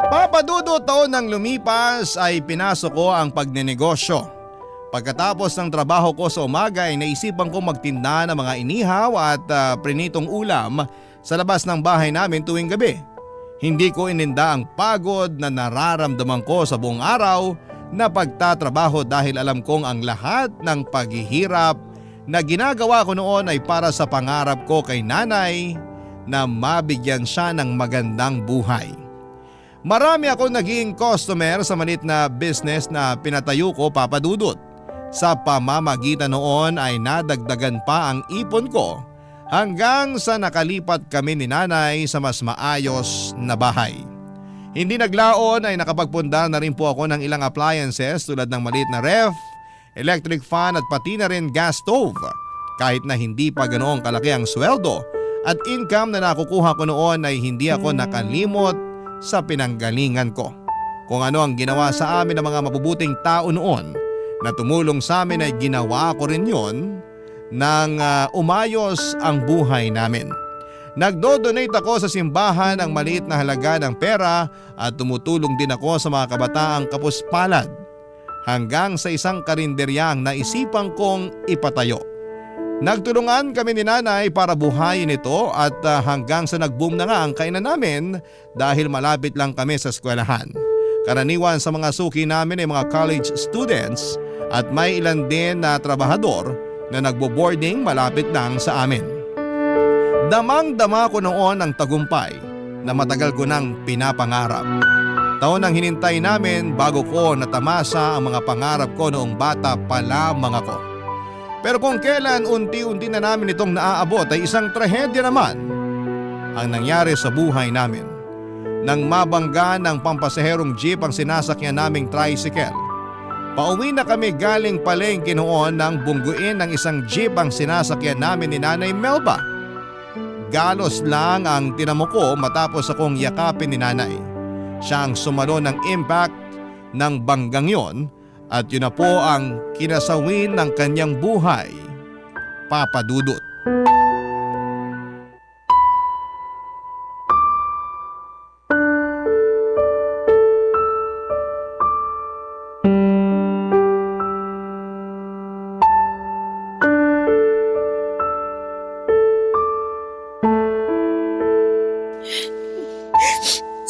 Papadudo taon ng lumipas ay pinasok ko ang pagnenegosyo. Pagkatapos ng trabaho ko sa umaga ay naisipan ko magtinda ng mga inihaw at prinitong ulam sa labas ng bahay namin tuwing gabi. Hindi ko ininda ang pagod na nararamdaman ko sa buong araw na pagtatrabaho dahil alam kong ang lahat ng paghihirap na ginagawa ko noon ay para sa pangarap ko kay nanay na mabigyan siya ng magandang buhay. Marami ako naging customer sa maliit na business na pinatayo ko, Papa Dudut. Sa pamamagitan noon ay nadagdagan pa ang ipon ko hanggang sa nakalipat kami ni nanay sa mas maayos na bahay. Hindi naglaon ay nakapagpunda na rin po ako ng ilang appliances tulad ng maliit na ref, electric fan at pati na rin gas stove. Kahit na hindi pa ganoong kalaki ang sweldo at income na nakukuha ko noon ay hindi ako nakalimot sa pinanggalingan ko. Kung ano ang ginawa sa amin ng mga mabubuting tao noon na tumulong sa amin ay ginawa ko rin yon nang umayos ang buhay namin. Nagdo-donate ako sa simbahan ng maliit na halaga ng pera at tumutulong din ako sa mga kabataang kapuspalad hanggang sa isang karinderyang naisipan kong ipatayo. Nagtulungan kami ni nanay para buhayin ito at hanggang sa nag-boom na nga ang kainan namin dahil malapit lang kami sa eskwelahan. Karaniwan sa mga suki namin ay mga college students at may ilan din na trabahador na nagbo-boarding malapit lang sa amin. Damang-dama ko noon ang tagumpay na matagal ko nang pinapangarap. Taon ang hinintay namin bago ko natamasa ang mga pangarap ko noong bata pa lamang ako. Pero kung kailan unti-unti na namin itong naaabot ay isang trahedya naman ang nangyari sa buhay namin. Nang mabangga ng pampasaherong jeep ang sinasakyan naming tricycle. Pauwi na kami galing palengke noon nang bungguin ng isang jeep ang sinasakyan namin ni Nanay Melba. Galos lang ang tinamo ko matapos akong yakapin ni Nanay. Siya ang sumalo ng impact ng banggang yon at yun na po ang kinasawin ng kanyang buhay, Papa Dudut.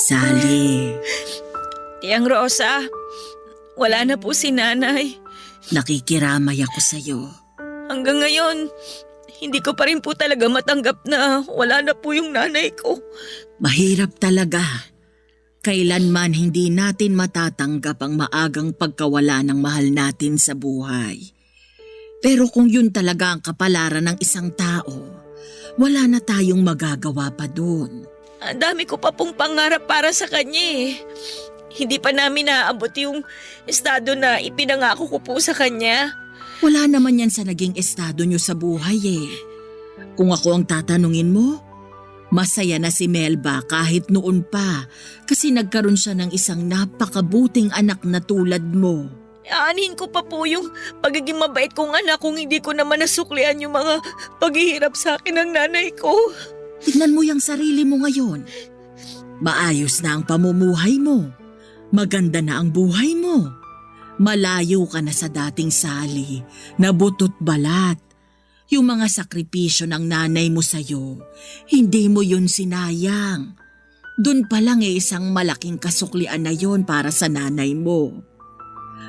Sally, Tiyang Rosa, wala na po si nanay. nakikiramay ako sa'yo. Hanggang ngayon, hindi ko pa rin po talaga matanggap na wala na po yung nanay ko. Mahirap talaga. Kailanman hindi natin matatanggap ang maagang pagkawala ng mahal natin sa buhay. Pero kung yun talaga ang kapalaran ng isang tao, wala na tayong magagawa pa dun. Ang dami ko pa pong pangarap para sa kanya eh. Hindi pa namin naaabot yung estado na ipinangako ko po sa kanya. Wala naman yan sa naging estado nyo sa buhay eh. Kung ako ang tatanungin mo, masaya na si Melba kahit noon pa kasi nagkaroon siya ng isang napakabuting anak na tulad mo. Aanhin ko pa po yung pagiging mabait kong anak kung hindi ko naman nasuklian yung mga paghihirap sa akin ng nanay ko. Tignan mo yung sarili mo ngayon. Maayos na ang pamumuhay mo. Maganda na ang buhay mo. Malayo ka na sa dating Sally na butot balat. Yung mga sakripisyo ng nanay mo sa'yo, hindi mo yun sinayang. Doon pa lang isang malaking kasuklian na yon para sa nanay mo.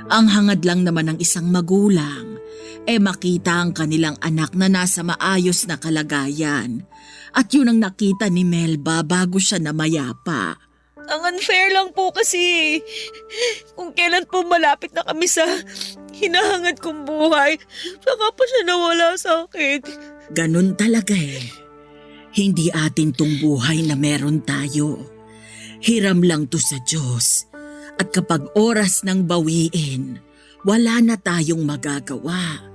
Ang hangad lang naman ng isang magulang, makita ang kanilang anak na nasa maayos na kalagayan. At yun ang nakita ni Melba bago siya namayapa. Ang unfair lang po kasi. Kung kailan po malapit na kami sa hinahangad kong buhay, saka pa siya nawala sa akin. Ganun talaga eh. Hindi atin tong buhay na meron tayo. Hiram lang to sa Diyos. At kapag oras ng bawiin, wala na tayong magagawa.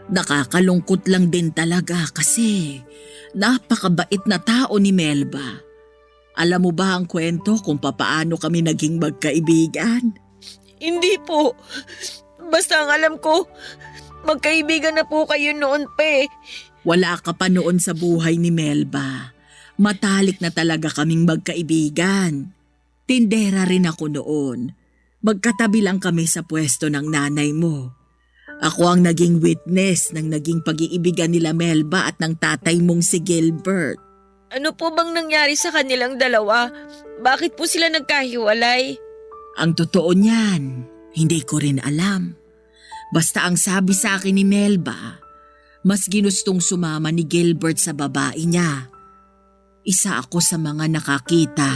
Nakakalungkot lang din talaga kasi napakabait na tao ni Melba. Alam mo ba ang kwento kung papaano kami naging magkaibigan? Hindi po. Basta ang alam ko, magkaibigan na po kayo noon pa eh. Wala ka pa noon sa buhay ni Melba. Matalik na talaga kaming magkaibigan. Tindera rin ako noon. Magkatabi lang kami sa pwesto ng nanay mo. Ako ang naging witness ng naging pag-iibigan nila Melba at ng tatay mong si Gilbert. Ano po bang nangyari sa kanilang dalawa? Bakit po sila nagkahiwalay? Ang totoo niyan, hindi ko rin alam. Basta ang sabi sa akin ni Melba, mas ginustong sumama ni Gilbert sa babae niya. Isa ako sa mga nakakita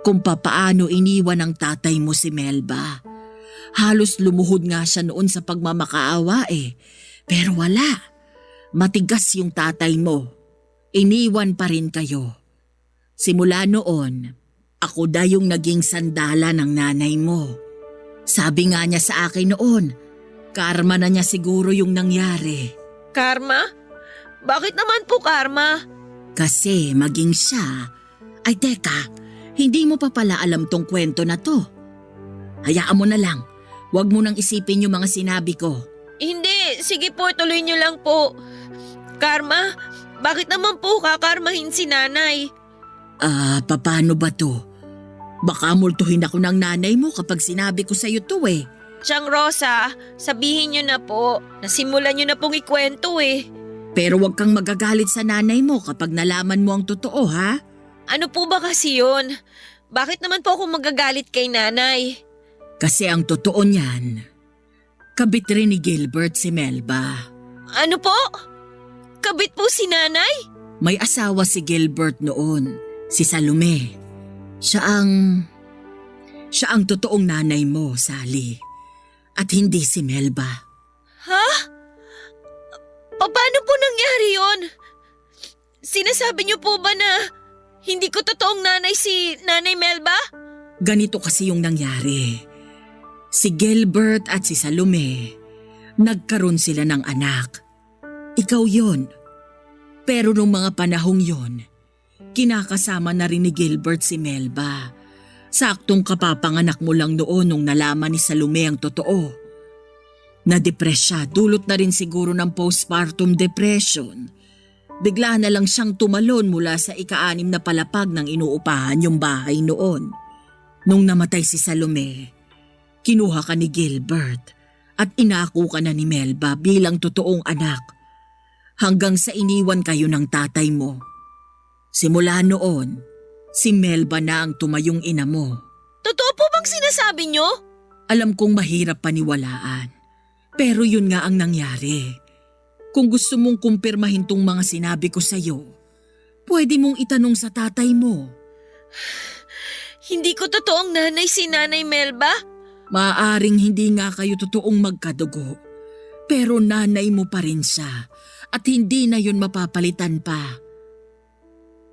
kung papaano iniwan ng tatay mo si Melba. Halos lumuhod nga siya noon sa pagmamakaawa eh. Pero wala. Matigas yung tatay mo. Iniwan pa rin kayo. Simula noon, ako na yung naging sandala ng nanay mo. Sabi nga niya sa akin noon, karma na niya siguro yung nangyari. Karma? Bakit naman po karma? Kasi maging siya, ay teka, hindi mo pa pala alam tong kwento na to. Hayaan mo na lang, huwag mo nang isipin yung mga sinabi ko. Hindi, sige po, tuloy niyo lang po. Karma? Bakit naman po kakarmahin si nanay? Paano ba to? Baka multuhin ako ng nanay mo kapag sinabi ko sa'yo to eh. Tiyang Rosa, sabihin niyo na po. Nasimulan niyo na pong ikwento eh. Pero huwag kang magagalit sa nanay mo kapag nalaman mo ang totoo, ha? Ano po ba kasi yun? Bakit naman po ako magagalit kay nanay? Kasi ang totoo niyan, kabit rin ni Gilbert si Melba. Ano po? Kabit po si nanay? May asawa si Gilbert noon, si Salome. Siya ang totoong nanay mo, Sally. At hindi si Melba. Ha? Paano po nangyari yon? Sinasabi niyo po ba na hindi ko totoong nanay si Nanay Melba? Ganito kasi yung nangyari. Si Gilbert at si Salome, nagkaroon sila ng anak. Ikaw yon. Pero nung mga panahong yon, kinakasama na rin ni Gilbert si Melba. Saktong kapapanganak mo lang noon nung nalaman ni Salome ang totoo. Na-depress siya, dulot na rin siguro ng postpartum depression. Bigla na lang siyang tumalon mula sa ika-6 na palapag ng inuupahan yung bahay noon. Nung namatay si Salome, kinuha ka ni Gilbert at inako ka na ni Melba bilang totoong anak. Hanggang sa iniwan kayo ng tatay mo. Simula noon, si Melba na ang tumayong ina mo. Totoo po bang sinasabi niyo? Alam kong mahirap paniwalaan. Pero yun nga ang nangyari. Kung gusto mong kumpirmahin tong mga sinabi ko sa'yo, pwede mong itanong sa tatay mo. Hindi ko totoong nanay si Nanay Melba? Maaaring hindi nga kayo totoong magkadugo. Pero nanay mo pa rin siya at hindi na yun mapapalitan pa.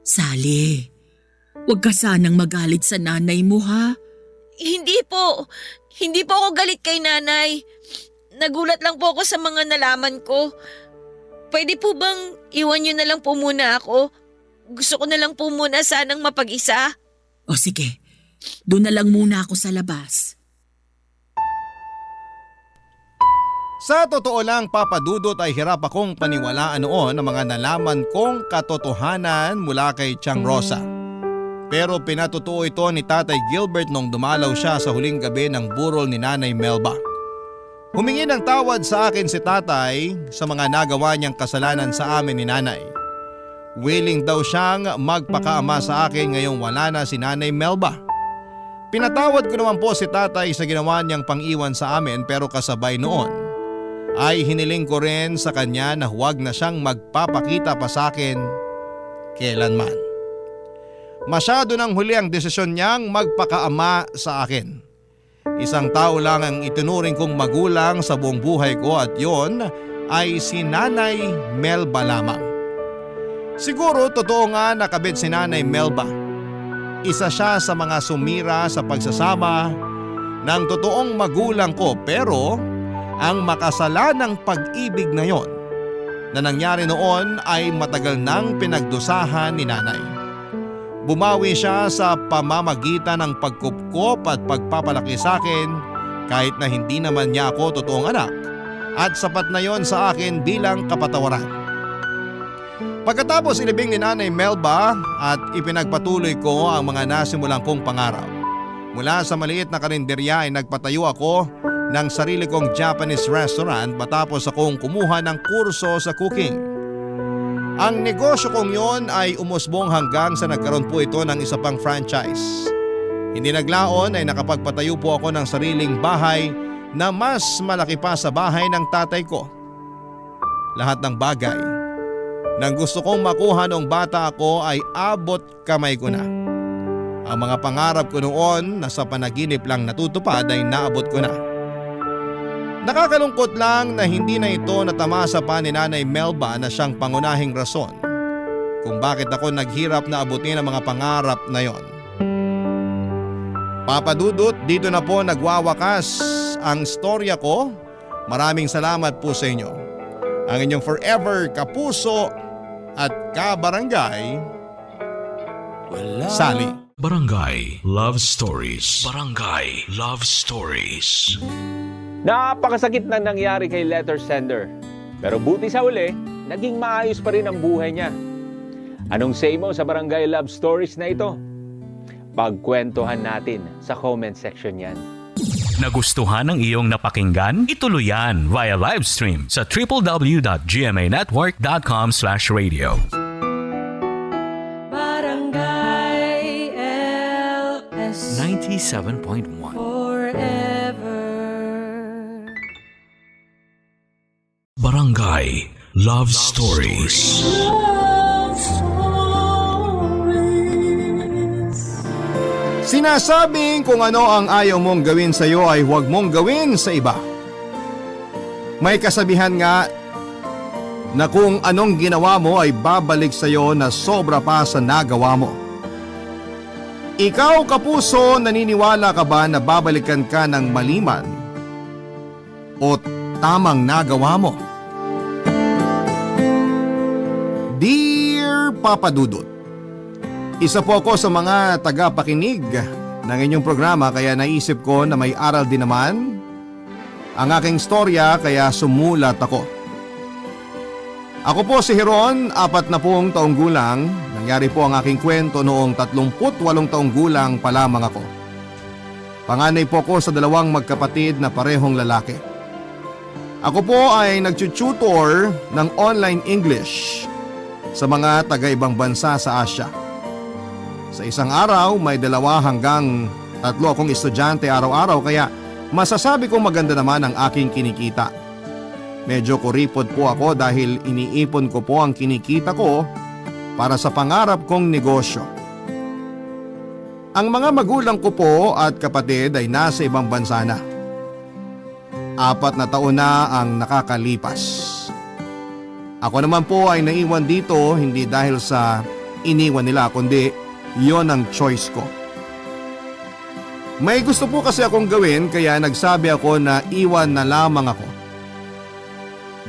Sally, huwag ka sanang magalit sa nanay mo, ha? Hindi po. Hindi po ako galit kay nanay. Nagulat lang po ako sa mga nalaman ko. Pwede po bang iwan niyo na lang po muna ako? Gusto ko na lang po muna sanang mapag-isa. O sige, doon na lang muna ako sa labas. Sa totoo lang, Papa Dudut, ay hirap akong paniwalaan noon ang mga nalaman kong katotohanan mula kay Tiang Rosa. Pero pinatotoo ito ni Tatay Gilbert nung dumalaw siya sa huling gabi ng burol ni Nanay Melba. Humingi ng tawad sa akin si Tatay sa mga nagawa niyang kasalanan sa amin ni Nanay. Willing daw siyang magpakaama sa akin ngayong wala na si Nanay Melba. Pinatawad ko naman po si Tatay sa ginawa niyang pang-iwan sa amin, pero kasabay noon ay hiniling ko rin sa kanya na huwag na siyang magpapakita pa sa akin kailanman. Masyado nang huli ang desisyon niyang magpakaama sa akin. Isang tao lang ang itinuring kong magulang sa buong buhay ko at yon ay si Nanay Melba lamang. Siguro totoo nga nakabit si Nanay Melba. Isa siya sa mga sumira sa pagsasama ng totoong magulang ko, pero ang makasalanang pag-ibig na yon na nangyari noon ay matagal nang pinagdusahan ni Nanay. Bumawi siya sa pamamagitan ng pagkupkop at pagpapalaki sa akin kahit na hindi naman niya ako totoong anak, at sapat na yon sa akin bilang kapatawaran. Pagkatapos ilibing ni Nanay Melba at ipinagpatuloy ko ang mga nasimulang kong pangarap. Mula sa maliit na karinderya ay nagpatayo ako ng sarili kong Japanese restaurant matapos akong kumuha ng kurso sa cooking. Ang negosyo kong yon ay umusbong hanggang sa nagkaroon po ito ng isa pang franchise. Hindi naglaon ay nakapagpatayo po ako ng sariling bahay na mas malaki pa sa bahay ng tatay ko. Lahat ng bagay nang gusto kong makuha noong bata ako ay abot kamay ko na. Ang mga pangarap ko noon na sa panaginip lang natutupad ay naabot ko na. Nakakalungkot lang na hindi na ito natamasa pa ni Nanay Melba na siyang pangunahing rason kung bakit ako naghirap na abutin ang mga pangarap na yon. Papa Dudut, dito na po nagwawakas ang storya ko. Maraming salamat po sa inyo. Ang inyong forever kapuso at kabarangay, Sally. Barangay Love Stories. Barangay Love Stories. Napakasakit na nangyari kay letter sender. Pero buti sa uli, naging maayos pa rin ang buhay niya. Anong say mo sa Barangay Love Stories na ito? Pagkwentuhan natin sa comment section yan. Nagustuhan ng iyong napakinggan? Ituloy yan via live stream sa www.gmanetwork.com/radio. Barangay LS 97.1 forever. Barangay Love Stories. Love stories. Sinasabing kung ano ang ayaw mong gawin sa iyo ay huwag mong gawin sa iba. May kasabihan nga na kung anong ginawa mo ay babalik sa iyo na sobra pa sa nagawa mo. Ikaw, kapuso, naniniwala ka ba na babalikan ka ng maliman o tamang nagawa mo? Dear Papa Dudut, isa po ako sa mga tagapakinig ng inyong programa kaya naisip ko na may aral din naman ang aking storya kaya sumulat ako. Ako po si Heron, 40 taong gulang. Nangyari po ang aking kwento noong 38 taong gulang pa lamang ako. Panganay po ko sa 2 magkapatid na parehong lalaki. Ako po ay nagtututor ng online English sa mga taga-ibang bansa sa Asia. Sa isang araw may 2 hanggang 3 akong estudyante araw-araw kaya masasabi kong maganda naman ang aking kinikita. Medyo kuripot po ako dahil iniipon ko po ang kinikita ko para sa pangarap kong negosyo. Ang mga magulang ko po at kapatid ay nasa ibang bansa na. 4 na taon na ang nakakalipas. Ako naman po ay naiwan dito hindi dahil sa iniwan nila kundi yon ang choice ko. May gusto po kasi akong gawin kaya nagsabi ako na iwan na lamang ako.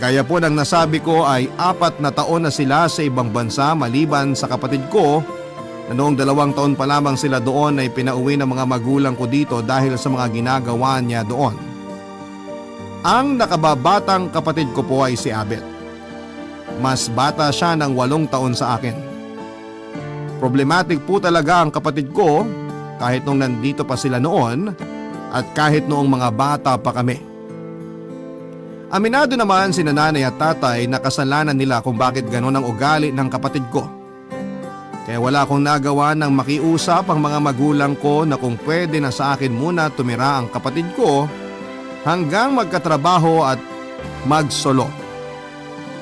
Gaya po ng nasabi ko ay 4 na taon na sila sa ibang bansa maliban sa kapatid ko na noong 2 taon pa lamang sila doon ay pinauwi ng mga magulang ko dito dahil sa mga ginagawa niya doon. Ang nakababatang kapatid ko po ay si Abet. Mas bata siya ng 8 taon sa akin. Problematic po talaga ang kapatid ko kahit nung nandito pa sila noon at kahit noong mga bata pa kami. Aminado naman si nanay at tatay na kasalanan nila kung bakit ganon ang ugali ng kapatid ko. Kaya wala akong nagawa nang makiusap ang mga magulang ko na kung pwede na sa akin muna tumira ang kapatid ko hanggang magkatrabaho at magsolo.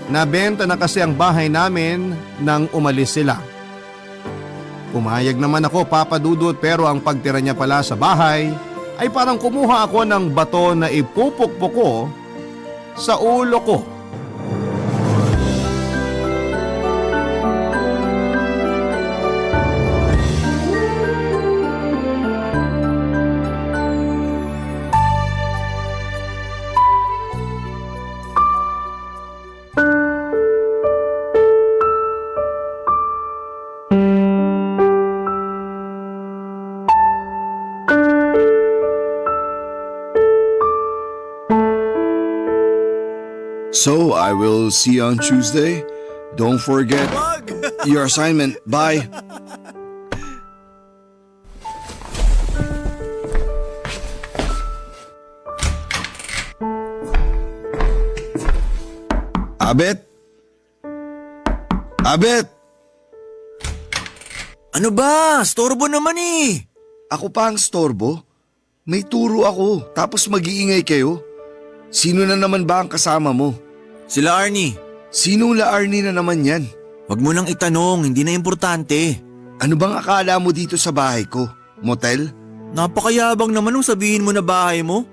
Nabenta na kasi ang bahay namin nang umalis sila. Pumayag naman ako, Papa Dudut, pero ang pagtira niya pala sa bahay ay parang kumuha ako ng bato na ipupukpok ko sa ulo ko. So, I will see you on Tuesday. Don't forget your assignment. Bye. Abet? Abet! Ano ba? Storbo naman eh. Ako pa ang storbo? May turo ako, tapos mag-iingay kayo. Sino na naman ba ang kasama mo? Sila Arnie. Sinong La Arnie na naman yan? Wag mo nang itanong, hindi na importante. Ano bang akala mo dito sa bahay ko? Motel? Napakayabang naman nung sabihin mo na bahay mo.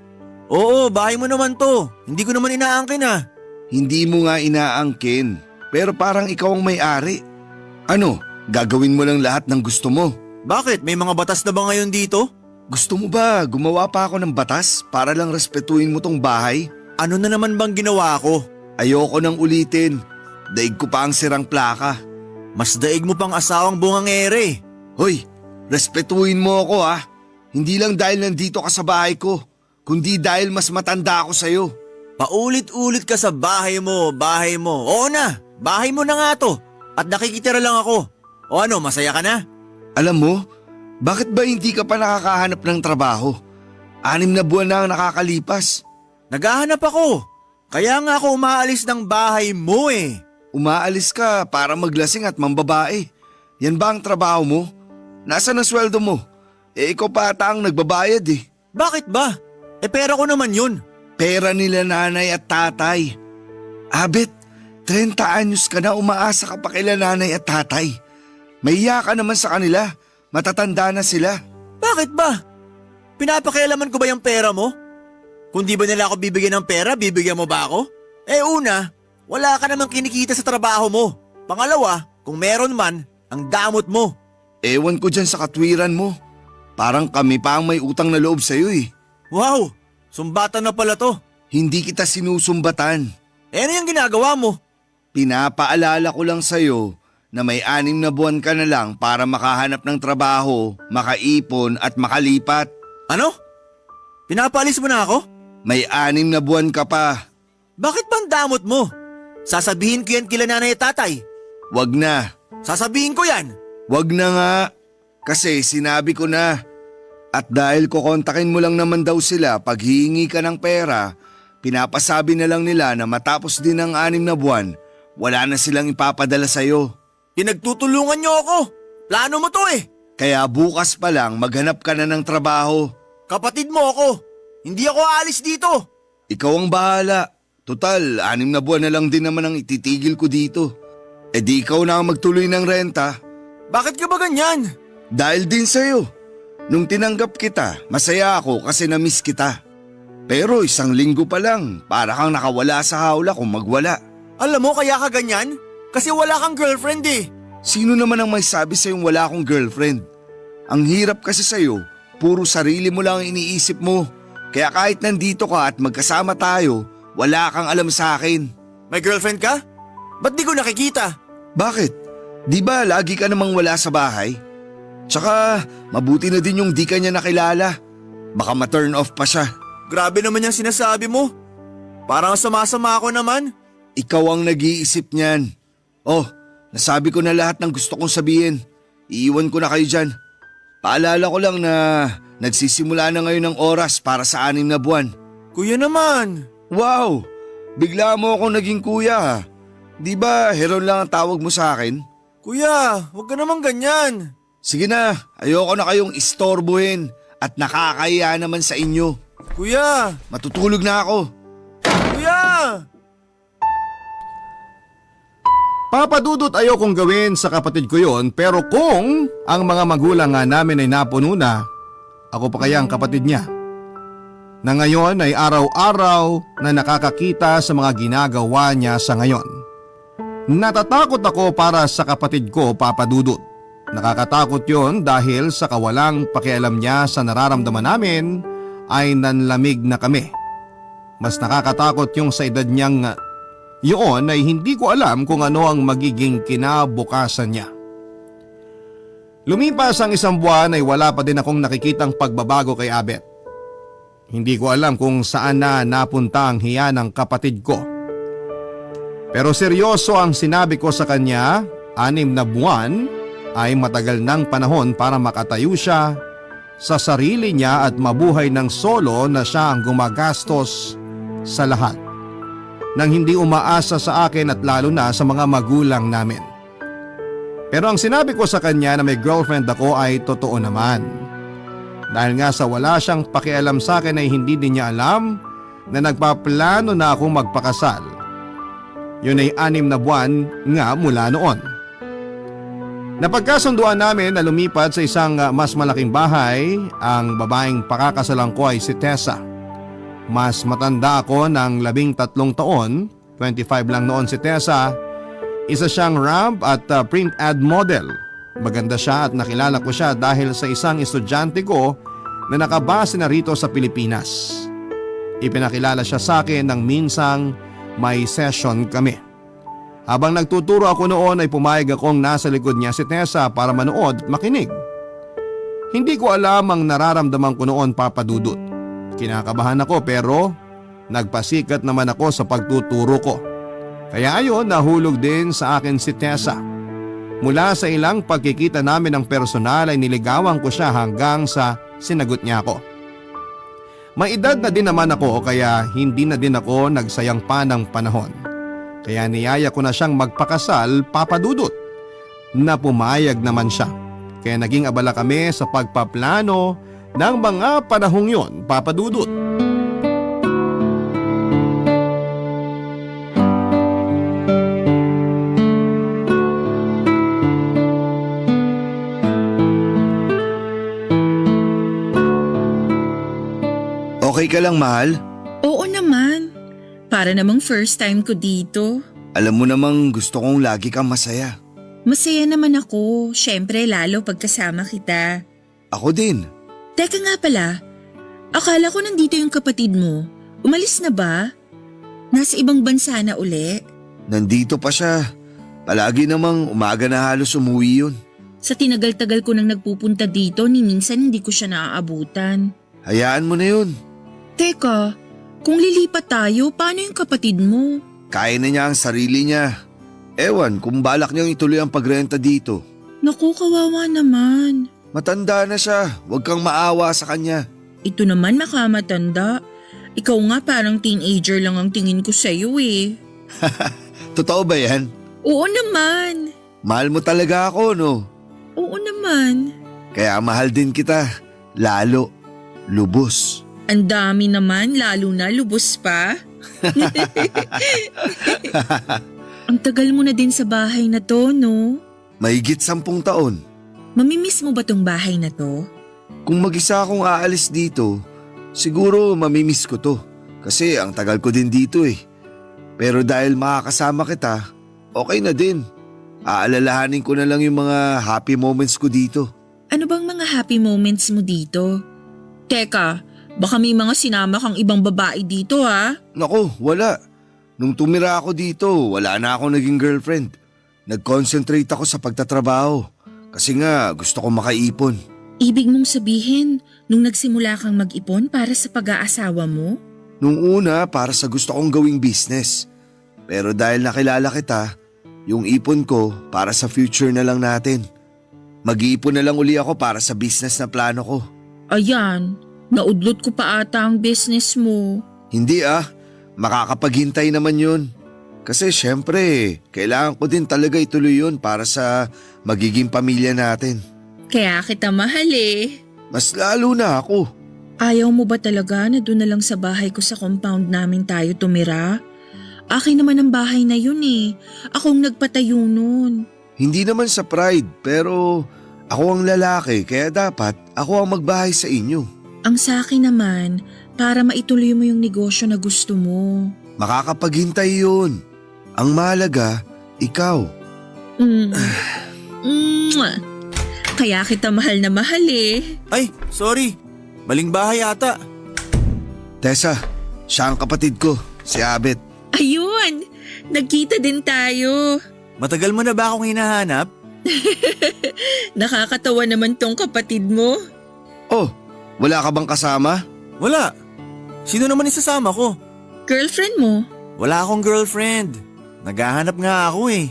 Oo, bahay mo naman to. Hindi ko naman inaangkin ah. Hindi mo nga inaangkin, pero parang ikaw ang may-ari. Ano, gagawin mo lang lahat ng gusto mo? Bakit? May mga batas na ba ngayon dito? Gusto mo ba gumawa pa ako ng batas para lang respetuhin mo tong bahay? Ano na naman bang ginawa ko? Ayoko nang ulitin. Daig ko pa ang sirang plaka. Mas daig mo pang asawang bungangere. Hoy, respetuhin mo ako ha. Hindi lang dahil nandito ka sa bahay ko, kundi dahil mas matanda ako sa'yo. Paulit-ulit ka sa bahay mo, bahay mo. Oo na, bahay mo na nga to. At nakikitira lang ako. O ano, masaya ka na? Alam mo, bakit ba hindi ka pa nakakahanap ng trabaho? 6 na buwan na ang nakakalipas. Naghahanap ako. Kaya nga ako umaalis ng bahay mo eh. Umaalis ka para maglasing at mambabae. Yan ba ang trabaho mo? Nasaan ang sweldo mo? Ikaw pa ata ang nagbabayad eh. Bakit ba? Pera ko naman yun. Pera nila nanay at tatay. Abet, 30 anyos ka na umaasa ka pa kila nanay at tatay. Mahiya ka naman sa kanila. Matatanda na sila. Bakit ba? Pinapakialaman ko ba yung pera mo? Kung di ba nila ako bibigyan ng pera, bibigyan mo ba ako? Una, wala ka namang kinikita sa trabaho mo. Pangalawa, kung meron man, ang damot mo. Ewan ko dyan sa katwiran mo. Parang kami pa ang may utang na loob sa'yo eh. Wow, sumbatan na pala to. Hindi kita sinusumbatan. Ano yung ginagawa mo? Pinapaalala ko lang sa'yo na may 6 na buwan ka na lang para makahanap ng trabaho, makaipon at makalipat. Ano? Pinapalis mo na ako? May 6 na buwan ka pa. Bakit ba ang damot mo? Sasabihin ko yan kila nanay at tatay. Wag na. Sasabihin ko yan. Wag na nga. Kasi sinabi ko na. At dahil kukontakin mo lang naman daw sila pag hihingi ka ng pera, pinapasabi na lang nila na matapos din ang 6 na buwan, wala na silang ipapadala sa'yo. Pinagtutulungan niyo ako. Plano mo to eh. Kaya bukas pa lang maghanap ka na ng trabaho. Kapatid mo ako. Hindi ako aalis dito. Ikaw ang bahala. Total, 6 na buwan na lang din naman ang ititigil ko dito. Di ikaw na ang magtuloy ng renta. Bakit ka ba ganyan? Dahil din sa'yo. Nung tinanggap kita, masaya ako kasi na-miss kita. Pero 1 linggo pa lang, para kang nakawala sa hawla kung magwala. Alam mo kaya ka ganyan? Kasi wala kang girlfriend eh. Sino naman ang may sabi sa'yong wala akong girlfriend? Ang hirap kasi sa'yo, puro sarili mo lang ang iniisip mo. Kaya kahit nandito ka at magkasama tayo, wala kang alam sa akin. May girlfriend ka? Ba't di ko nakikita? Bakit? Di ba lagi ka namang wala sa bahay? Tsaka mabuti na din yung di ka niya nakilala. Baka ma-turn off pa siya. Grabe naman yung sinasabi mo. Parang sumasama ako naman. Ikaw ang nag-iisip niyan. Oh, nasabi ko na lahat ng gusto kong sabihin. Iiwan ko na kayo dyan. Paalala ko lang na nagsisimula na ngayon ng oras para sa 6 na buwan. Kuya naman. Wow! Bigla mo akong naging kuya ha. Di ba Heron lang ang tawag mo sa akin? Kuya, huwag ka naman ganyan. Sige na, ayoko na kayong istorbohin at nakakahiya naman sa inyo. Kuya! Matutulog na ako. Kuya! Papadudot ayokong gawin sa kapatid ko yon, pero kung ang mga magulang nga namin ay napuno na, ako pa kaya ang kapatid niya? Na ngayon ay araw-araw na nakakakita sa mga ginagawa niya sa ngayon. Natatakot ako para sa kapatid ko, Papadudot. Nakakatakot yon dahil sa kawalang pakialam niya sa nararamdaman namin ay nanlamig na kami. Mas nakakatakot yung sa edad niyang yun ay hindi ko alam kung ano ang magiging kinabukasan niya. Lumipas ang 1 buwan ay wala pa din akong nakikitang pagbabago kay Abet. Hindi ko alam kung saan na napunta ang hiya ng kapatid ko. Pero seryoso ang sinabi ko sa kanya, 6 na buwan ay matagal ng panahon para makatayo siya sa sarili niya at mabuhay ng solo na siya ang gumagastos sa lahat. Nang hindi umaasa sa akin at lalo na sa mga magulang namin. Pero ang sinabi ko sa kanya na may girlfriend ako ay totoo naman. Dahil nga sa wala siyang pakialam sa akin ay hindi din niya alam na nagpaplano na akong magpakasal. Yun ay 6 na buwan nga mula noon. Napagkasunduan namin na lumipat sa isang mas malaking bahay. Ang babaeng pakakasalan ko ay si Tessa. Mas matanda ako ng 13 taon, 25 lang noon si Tessa. Isa siyang ramp at print ad model. Maganda siya at nakilala ko siya dahil sa isang estudyante ko na nakabase na rito sa Pilipinas. Ipinakilala siya sa akin nang minsang may session kami. Habang nagtuturo ako noon ay pumayag akong nasa likod niya si Tessa para manood at makinig. Hindi ko alam ang nararamdaman ko noon, Papadudot. Kinakabahan ako pero nagpasikat naman ako sa pagtuturo ko. Kaya ayon, nahulog din sa akin si Tessa. Mula sa ilang pagkikita namin ng personal ay niligawan ko siya hanggang sa sinagot niya ako. May edad na din naman ako kaya hindi na din ako nagsayang pa ng panahon. Kaya niyaya ko na siyang magpakasal, Papa Dudut. Na pumayag naman siya. Kaya naging abala kami sa pagpaplano ng mga panahong yon, Papa Dudut. Okay ka lang, mahal? Oo naman. Para namang first time ko dito. Alam mo namang gusto kong lagi kang masaya. Masaya naman ako. Syempre lalo pagkasama kita. Ako din. Teka nga pala, akala ko nandito yung kapatid mo. Umalis na ba? Nasa ibang bansa na uli? Nandito pa siya. Palagi namang umaga na halos umuwi yun. Sa tinagal-tagal ko nang nagpupunta dito, ni minsan hindi ko siya naaabutan. Hayaan mo na yun. Teka, kung lilipat tayo, paano yung kapatid mo? Kaya na niya ang sarili niya. Ewan kung balak niyang ituloy ang pagrenta dito. Naku, kawawa naman. Matanda na siya. Huwag kang maawa sa kanya. Ito naman makamatanda. Ikaw nga parang teenager lang ang tingin ko sa'yo eh. Totoo ba yan? Oo naman. Mahal mo talaga ako, no? Oo naman. Kaya mahal din kita. Lalo. Lubos. Ang dami naman, lalo na lubos pa. Ang tagal mo na din sa bahay na to, no? Mahigit 10 taon. Mamimiss mo ba tong bahay na to? Kung mag-isa akong aalis dito, siguro mamimiss ko to. Kasi ang tagal ko din dito eh. Pero dahil makakasama kita, okay na din. Aalalahanin ko na lang yung mga happy moments ko dito. Ano bang mga happy moments mo dito? Teka, baka may mga sinama kang ibang babae dito ha? Naku, wala. Nung tumira ako dito, wala na ako naging girlfriend. Nag-concentrate ako sa pagtatrabaho. Kasi nga gusto ko makaipon. Ibig mong sabihin, nung nagsimula kang mag-ipon para sa pag-aasawa mo? Nung una, para sa gusto kong gawing business. Pero dahil nakilala kita, yung ipon ko para sa future na lang natin. Mag-iipon na lang uli ako para sa business na plano ko. Ayan, naudlot ko pa ata ang business mo. Hindi makakapaghintay naman yun. Kasi syempre, kailangan ko din talaga ituloy yun para sa magiging pamilya natin. Kaya kita mahal eh. Mas lalo na ako. Ayaw mo ba talaga na doon na lang sa bahay ko sa compound namin tayo tumira? Akin naman ang bahay na yun eh. Akong nagpatayo nun. Hindi naman sa pride, pero ako ang lalaki kaya dapat ako ang magbahay sa inyo. Ang sa akin naman, para maituloy mo yung negosyo na gusto mo. Makakapaghintay yun. Ang mahalaga, ikaw. Mwah! Kaya kita mahal na mahal eh. Ay, sorry. Maling bahay ata. Tessa, siya ang kapatid ko, si Abet. Ayun! Nagkita din tayo. Matagal mo na ba akong hinahanap? Nakakatawa naman tong kapatid mo. Oh, wala ka bang kasama? Wala. Sino naman isasama ko? Girlfriend mo? Wala akong girlfriend. Naghahanap nga ako eh.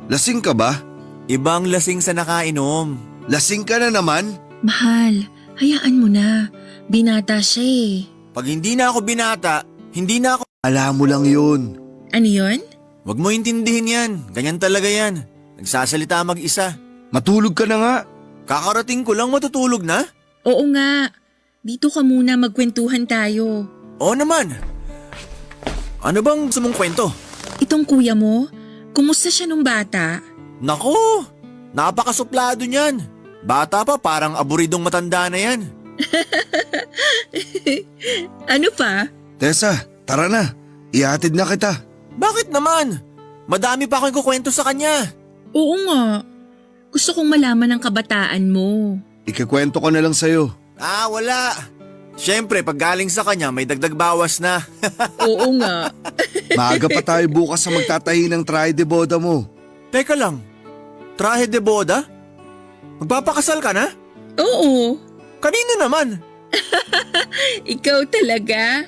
Lasing ka ba? Ibang lasing sa nakainom. Lasing ka na naman? Mahal, hayaan mo na. Binata siya eh. Pag hindi na ako binata, hindi na ako... Alam mo lang yun. Ano yun? Wag mo intindihin yan. Ganyan talaga yan. Nagsasalita mag-isa. Matulog ka na nga. Kakarating ko lang matutulog na? Oo nga. Dito ka muna magkwentuhan tayo. Oo naman. Ano bang gusto mong kwento? Itong kuya mo, kumusta siya nung bata? Nako, napakasuplado niyan. Bata pa parang aburidong matanda na yan. Ano pa? Tessa, tara na. Ihatid na kita. Bakit naman? Madami pa akong kukwento sa kanya. Oo nga. Gusto kong malaman ang kabataan mo. Ikikwento ko na lang sa'yo. Wala. Siyempre, pag galing sa kanya, may dagdag bawas na. Oo nga. Maaga pa tayo bukas sa magtatahi ng trahe de boda mo. Teka lang, trahe de boda? Magpapakasal ka na? Oo. Kanino naman? Ikaw talaga.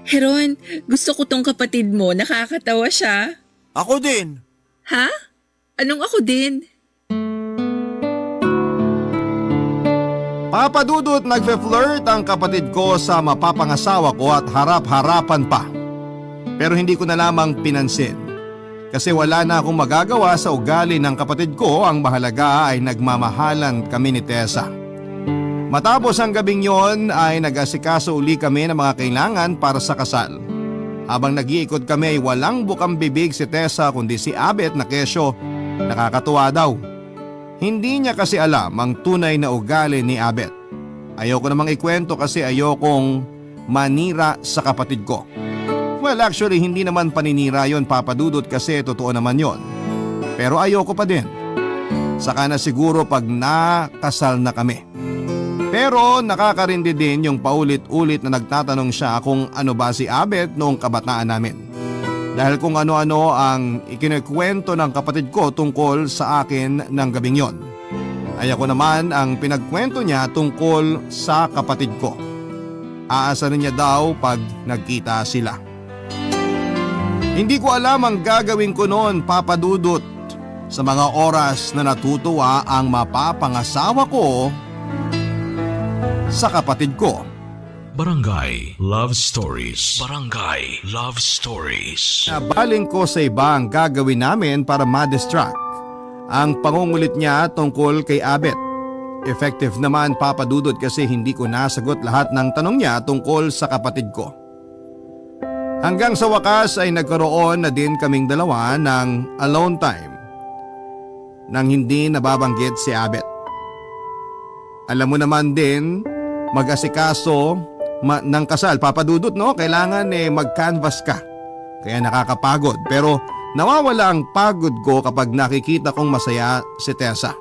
Heron, gusto ko tong kapatid mo. Nakakatawa siya. Ako din. Ha? Anong ako din? Papa Dudut, nagfe-flirt ang kapatid ko sa mapapangasawa ko at harap-harapan pa. Pero hindi ko na lamang pinansin. Kasi wala na akong magagawa sa ugali ng kapatid ko, ang mahalaga ay nagmamahalan kami ni Tessa. Matapos ang gabing yon ay nag-asikaso uli kami ng mga kailangan para sa kasal. Habang nag-iikot kami ay walang bukang bibig si Tessa kundi si Abet na kesyo. Nakakatuwa daw. Hindi niya kasi alam ang tunay na ugali ni Abet. Ayoko namang ikwento kasi ayokong manira sa kapatid ko. Well, actually hindi naman paninira yon, Papa Dudut, kasi totoo naman yon. Pero ayoko pa din. Saka na siguro pag nakasal na kami. Pero nakakarindi din yung paulit-ulit na nagtatanong siya kung ano ba si Abet noong kabataan namin. Dahil kung ano-ano ang ikinikwento ng kapatid ko tungkol sa akin ng gabing yon. Ay ako naman ang pinagkwento niya tungkol sa kapatid ko. Aasarin niya daw pag nagkita sila. Hindi ko alam ang gagawin ko noon, Papa Dudut. Sa mga oras na natutuwa ang mapapangasawa ko sa kapatid ko. Barangay Love Stories. Barangay Love Stories. Nabaling ko sa iba ang gagawin namin para ma-distract ang pangungulit niya tungkol kay Abet. Effective naman, Papa Dudut, kasi hindi ko nasagot lahat ng tanong niya tungkol sa kapatid ko. Hanggang sa wakas ay nagkaroon na din kaming dalawa ng alone time nang hindi nababanggit si Abet. Alam mo naman din, mag-asikaso ng kasal, Papa Dudut, no? Kailangan mag-canvas ka. Kaya nakakapagod. Pero nawawala ang pagod ko kapag nakikita kong masaya si Tessa.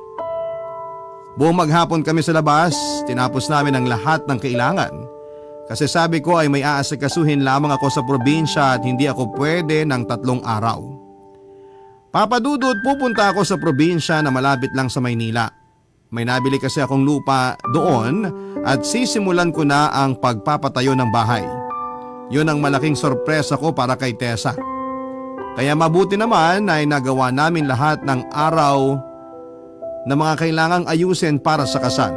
Buong maghapon kami sa labas, tinapos namin ang lahat ng kailangan. Kasi sabi ko ay may aasikasuhin lamang ako sa probinsya at hindi ako pwede ng 3 araw. Papa Dudut, pupunta ako sa probinsya na malapit lang sa Maynila. May nabili kasi akong lupa doon at sisimulan ko na ang pagpapatayo ng bahay. Yun ang malaking sorpresa ko para kay Tessa. Kaya mabuti naman ay nagawa namin lahat ng araw na mga kailangang ayusin para sa kasal.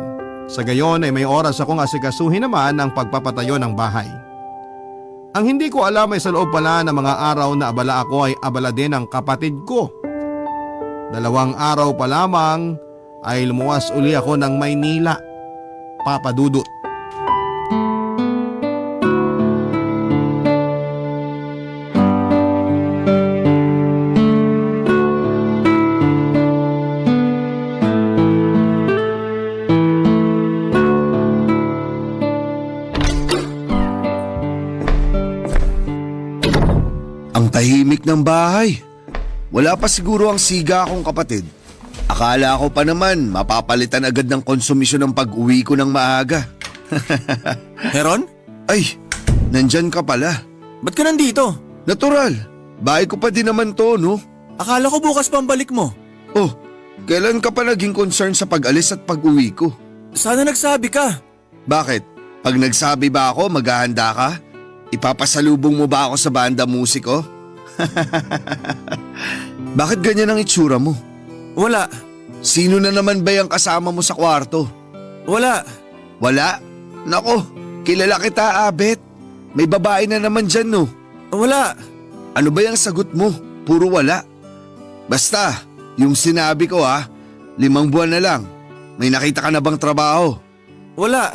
Sa gayon ay may oras akong asikasuhin naman ang pagpapatayo ng bahay. Ang hindi ko alam ay sa loob pala ng mga araw na abala ako ay abala din ang kapatid ko. 2 araw pa lamang ay lumuwas uli ako ng Maynila, Papa Dudut. Ang tahimik ng bahay. Wala pa siguro ang siga akong kapatid. Akala ko pa naman mapapalitan agad ng konsumisyon ng pag-uwi ko ng maaga. Heron? Ay, nandyan ka pala. Ba't ka nandito? Natural, bahay ko pa din naman to, no? Akala ko bukas pa ang balik mo. Oh, kailan ka pa naging concern sa pag-alis at pag-uwi ko? Sana nagsabi ka. Bakit? Pag nagsabi ba ako, maghahanda ka? Ipapasalubong mo ba ako sa banda musiko? Bakit ganyan ang itsura mo? Wala. Sino na naman ba yung kasama mo sa kwarto? Wala. Wala? Nako, kilala kita, Abet. May babae na naman dyan, no? Wala. Ano ba yung sagot mo? Puro wala. Basta, yung sinabi ko 5 buwan na lang. May nakita ka na bang trabaho? Wala.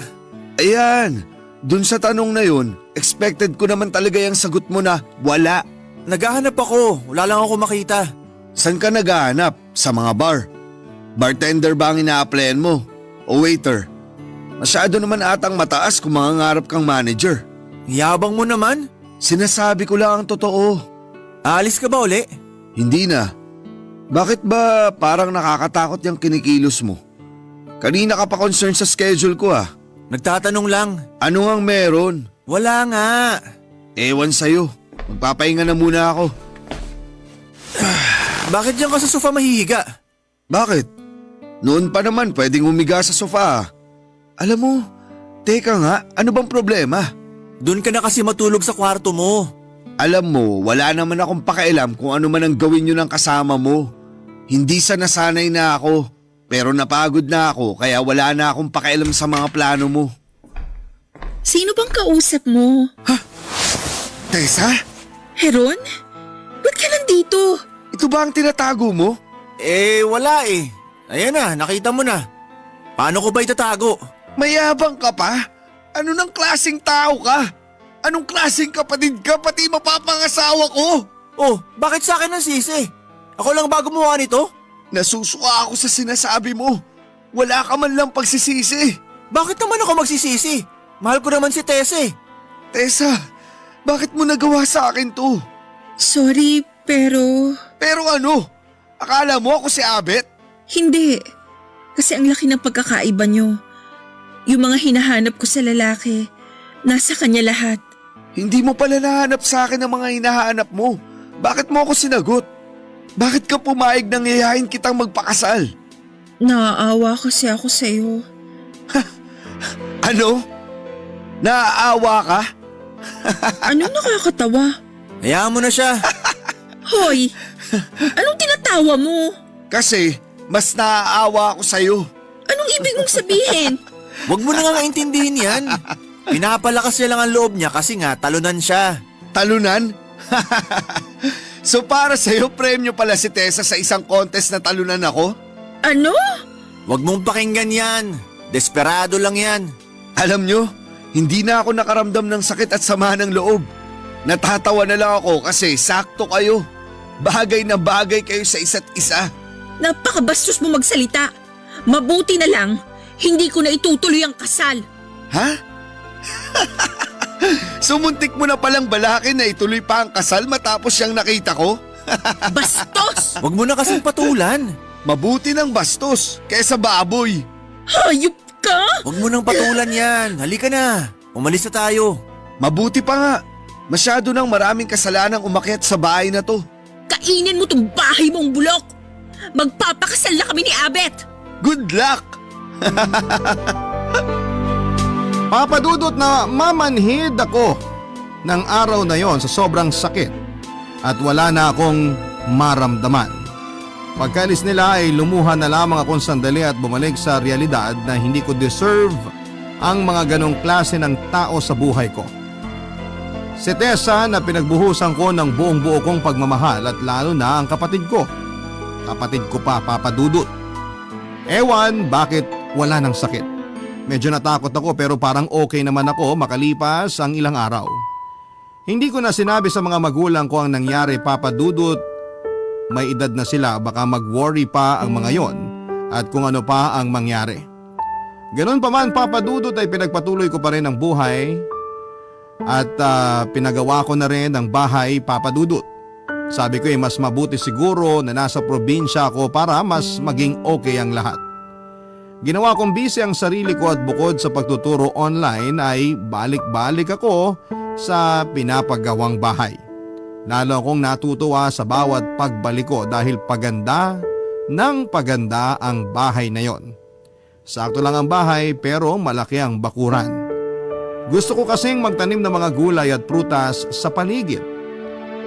Ayan, dun sa tanong na yun, expected ko naman talaga yung sagot mo na wala. Naghahanap ako. Wala lang ako makita. Saan ka naghahanap? Sa mga bar? Bartender ba ang ina-applyan mo? O waiter? Masyado naman atang mataas kung mangangarap kang manager. Yabang mo naman. Sinasabi ko lang ang totoo. Aalis ka ba uli? Hindi na. Bakit ba parang nakakatakot yung kinikilos mo? Kanina ka pa concerned sa schedule ko Nagtatanong lang. Ano ang meron? Wala nga. Ewan sa'yo. Magpapahinga na muna ako. Bakit diyan ka sa sofa mahihiga? Bakit? Noon pa naman pwedeng umiga sa sofa. Alam mo, teka nga, ano bang problema? Doon ka na kasi matulog sa kwarto mo. Alam mo, wala naman akong pakialam kung ano man ang gawin nyo ng kasama mo. Hindi sa nasanay na ako. Pero napagod na ako kaya wala na akong pakialam sa mga plano mo. Sino bang kausap mo? Tessa? Heron? Ba't ka nandito? Ito ba ang tinatago mo? Wala eh. Ayan na, nakita mo na. Paano ko ba itatago? Mayabang ka pa? Ano nang klaseng tao ka? Anong klaseng kapatid ka pati mapapangasawa ko? Oh, bakit sa akin ang sisi? Ako lang ba gumawa nito? Nasusuka ako sa sinasabi mo. Wala ka man lang pagsisisi. Bakit naman ako magsisisi? Mahal ko naman si Tese. Tessa, bakit mo nagawa sa akin to? Sorry, pero... Pero ano? Akala mo ako si Abet? Hindi. Kasi ang laki ng pagkakaiba nyo. Yung mga hinahanap ko sa lalaki, nasa kanya lahat. Hindi mo pala nahanap sa akin ang mga hinahanap mo. Bakit mo ako sinagot? Bakit ka pumayag nang yayain kitang magpakasal? Naaawa kasi ako sa'yo. Ano? Naaawa ka? Anong nakakatawa? Hayaan mo na siya. Hoy! Anong tinatawa mo? Kasi mas naaawa ako sa'yo. Anong ibig mong sabihin? Huwag mo na nga intindihin yan. Pinapalakas niya lang ang loob niya kasi nga talunan siya. Talunan? So para sa'yo, premyo pala si Tessa sa isang contest na talunan ako? Ano? Huwag mong pakinggan yan. Desperado lang yan. Alam nyo, hindi na ako nakaramdam ng sakit at sama ng loob. Natatawa na lang ako kasi sakto kayo. Bagay na bagay kayo sa isa't isa. Napakabastos mo magsalita. Mabuti na lang, hindi ko na itutuloy ang kasal. Ha? Sumuntik mo na palang balakin na ituloy pa ang kasal matapos siyang nakita ko? Bastos! Huwag mo na kasing patulan. Mabuti ng bastos kaysa baboy. Hayop ka! Huwag mo nang patulan yan. Halika na. Umalis na tayo. Mabuti pa nga. Masyado nang maraming kasalanang umakyat sa bahay na to. Kainin mo tong bahay mong bulok! Magpapakasal na kami ni Abet! Good luck! Papadudot na mamanhid ako ng araw na yon sa sobrang sakit at wala na akong maramdaman. Pagkalis nila ay lumuha na lamang akong sandali at bumalik sa realidad na hindi ko deserve ang mga ganong klase ng tao sa buhay ko. Si Tessa na pinagbuhusan ko ng buong buo kong pagmamahal at lalo na ang kapatid ko. Kapatid ko pa, Papadudot. Ewan bakit wala ng sakit. Medyo natakot ako pero parang okay naman ako makalipas ang ilang araw. Hindi ko na sinabi sa mga magulang ko ang nangyari, Papadudot. May edad na sila, baka mag-worry pa ang mga yon at kung ano pa ang mangyari. Ganon pa man, Papadudot, ay pinagpatuloy ko pa rin ang buhay at pinagawa ko na rin ang bahay, Papadudot. Sabi ko mas mabuti siguro na nasa probinsya ako para mas maging okay ang lahat. Ginawa kong busy ang sarili ko at bukod sa pagtuturo online ay balik-balik ako sa pinapagawang bahay. Lalo akong natutuwa sa bawat pagbalik ko dahil paganda ng paganda ang bahay na yon. Sakto lang ang bahay pero malaki ang bakuran. Gusto ko kasing magtanim ng mga gulay at prutas sa paligid.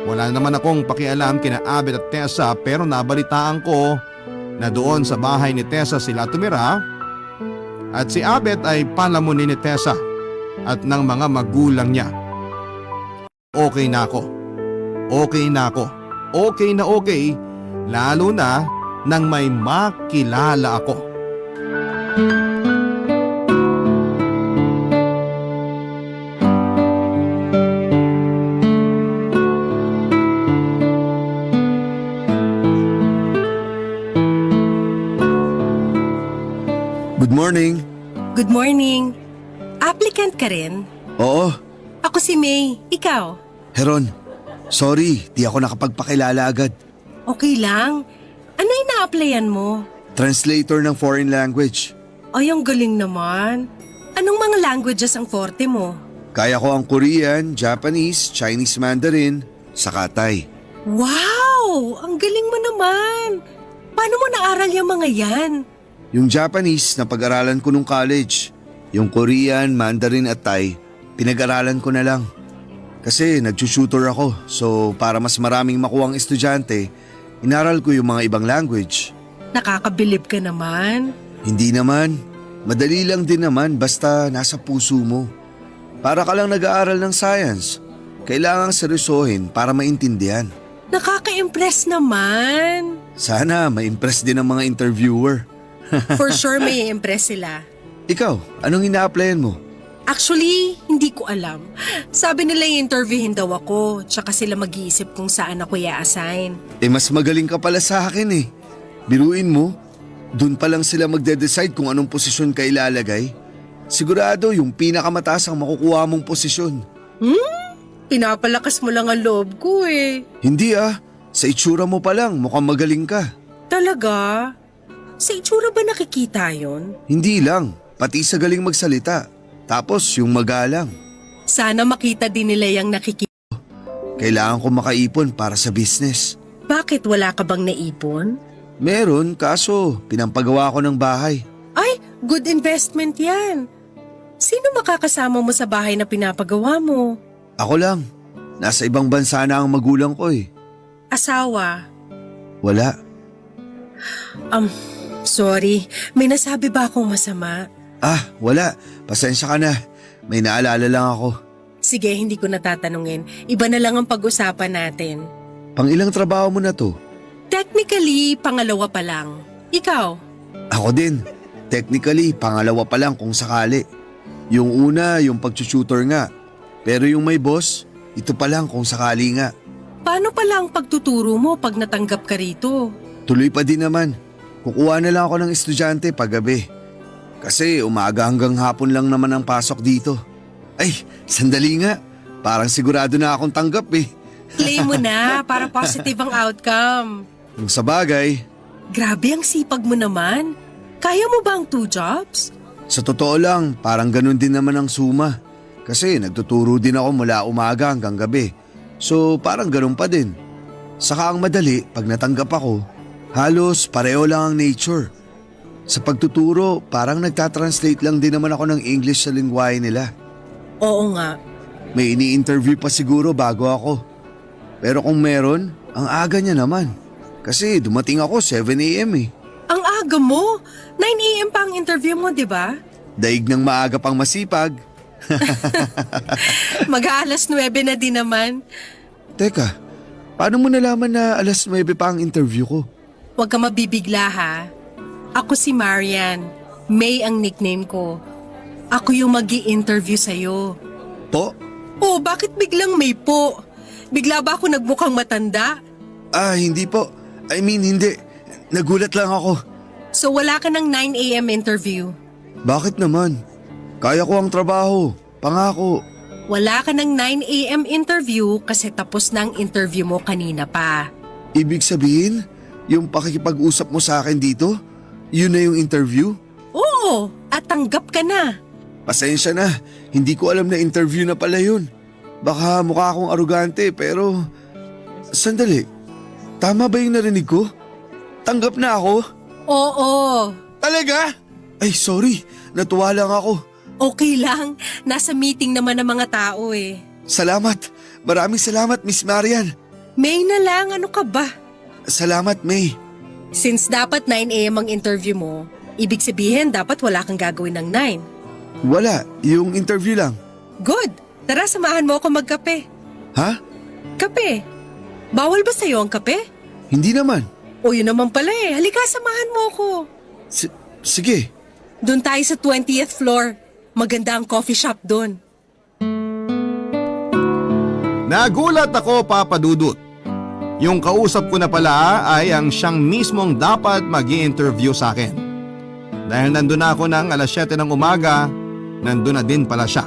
Wala naman akong pakialam kina Abet at Tessa pero nabalitaan ko na doon sa bahay ni Tessa sila tumira at si Abet ay palamunin ni Tessa at ng mga magulang niya. Okay na ako. Okay na ako. Okay na okay, lalo na nang may makilala ako. Good morning. Good morning. Applicant ka rin? Oo, Ako si May. Ikaw? Heron. Sorry, di ako nakapagpakilala agad. Okay lang. Ano ina-applyan mo? Translator ng foreign language. Ay, ang galing naman. Anong mga languages ang forte mo? Kaya ko ang Korean, Japanese, Chinese Mandarin, saka Thai. Wow! Ang galing mo naman. Paano mo naaral yung mga yan? Yung Japanese na pag-aralan ko nung college. Yung Korean, Mandarin at Thai, pinag-aralan ko na lang. Kasi nag-tutor ako, so para mas maraming makuhang estudyante, inaral ko yung mga ibang language. Nakakabilib ka naman. Hindi naman. Madali lang din naman basta nasa puso mo. Para ka lang nag-aaral ng science. Kailangang seryosohin para maintindihan. Nakaka-impress naman. Sana ma-impress din ang mga interviewer. For sure may impress sila. Ikaw, anong ina-applyan mo? Actually, hindi ko alam. Sabi nila i-interviewin daw ako, tsaka sila mag-iisip kung saan ako i-assign. Mas magaling ka pala sa akin eh. Biruin mo, dun pa lang sila magde-decide kung anong posisyon ka ilalagay. Sigurado yung pinakamataas ang makukuha mong posisyon. Pinapalakas mo lang ang loob ko eh. Hindi sa itsura mo pa lang mukhang magaling ka. Talaga? Sa itsura ba nakikita yon? Hindi lang, pati sa galing magsalita. Tapos yung magalang. Sana makita din nila yung nakikita. Kailangan ko makaipon para sa business. Bakit wala ka bang naipon? Meron, kaso pinampagawa ko ng bahay. Ay, good investment yan. Sino makakasama mo sa bahay na pinapagawa mo? Ako lang, nasa ibang bansa na ang magulang ko eh. Asawa? Wala. Sorry, may nasabi ba akong masama? Wala. Pasensya ka na. May naalala lang ako. Sige, hindi ko natatanungin. Iba na lang ang pag-usapan natin. Pang ilang trabaho mo na to? Technically, pangalawa pa lang. Ikaw? Ako din. Technically, pangalawa pa lang kung sakali. Yung una, yung pag-tutor nga. Pero yung may boss, ito pa lang kung sakali nga. Paano pala ang pagtuturo mo pag natanggap ka rito? Tuloy pa din naman. Kukuha na lang ako ng estudyante paggabi. Kasi umaga hanggang hapon lang naman ang pasok dito. Ay, sandali nga. Parang sigurado na akong tanggap eh. Claim mo na para positive ang outcome. Kung sa bagay, Grabe ang sipag mo naman. Kaya mo ba ang 2 jobs? sa totoo lang, parang ganun din naman ang suma. Kasi nagtuturo din ako mula umaga hanggang gabi. So parang ganun pa din. Saka ang madali, pag natanggap ako, halos pareho lang ang nature. Sa pagtuturo, parang nagtatranslate lang din naman ako ng English sa lingwahe nila. Oo nga. May ini-interview pa siguro bago ako. Pero kung meron, ang aga niya naman. Kasi dumating ako 7 a.m. eh. Ang aga mo. 9 a.m. pa ang interview mo, di ba? Daig ng maaga pang masipag. Mag-aalas 9 na din naman. Teka, paano mo nalaman na alas 9 pa ang interview ko? Huwag ka mabibigla ha. Ako si Marian. May ang nickname ko. Ako yung magi-interview sa'yo. Po? Oh, bakit biglang may po? Bigla ba ako nagmukhang matanda? Hindi po. I mean, hindi. Nagulat lang ako. So wala ka ng 9 a.m. interview? Bakit naman? Kaya ko ang trabaho. Pangako. Wala ka ng 9 a.m. interview kasi tapos na ang interview mo kanina pa. Ibig sabihin, yung pakikipag-usap mo sa akin dito, yun na yung interview? Oo, at tanggap ka na. Pasensya na, hindi ko alam na interview na pala yun. Baka mukha akong arugante pero… Sandali, tama ba yung narinig ko? Tanggap na ako? Oo. Talaga? Ay sorry, natuwa lang ako. Okay lang, nasa meeting naman ng mga tao eh. Salamat, maraming salamat Miss Marian. May na lang, ano ka ba? Salamat May. Since dapat 9 a.m. ang interview mo, ibig sabihin dapat wala kang gagawin ng 9. Wala, yung interview lang. Good, tara samahan mo ako magkape. Ha? Kape? Bawal ba sa'yo ang kape? Hindi naman. O yun naman pala eh, halika samahan mo ako. Sige. Doon tayo sa 20th floor. Maganda ang coffee shop doon. Nagulat ako, Papa Dudut. Yung kausap ko na pala ay ang siyang mismong dapat mag-i-interview sa akin. Dahil nandun na ako ng alas 7 ng umaga, nandun na din pala siya.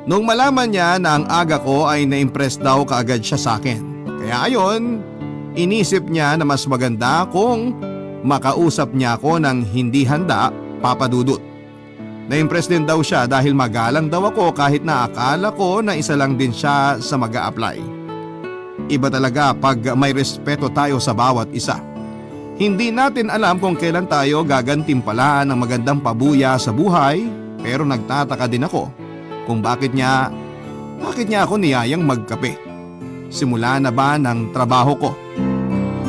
Nung malaman niya na ang aga ko ay na-impress daw kaagad siya sa akin. Kaya ayon, inisip niya na mas maganda kung makausap niya ako ng hindi handa, Papa Dudut. Na-impress din daw siya dahil magalang daw ako kahit na akala ko na isa lang din siya sa mag-a-apply. Iba talaga pag may respeto tayo sa bawat isa. Hindi natin alam kung kailan tayo gagantimpalaan ng magandang pabuya sa buhay, pero nagtataka din ako kung bakit niya ako niyayang magkape. Simula na ba ng trabaho ko?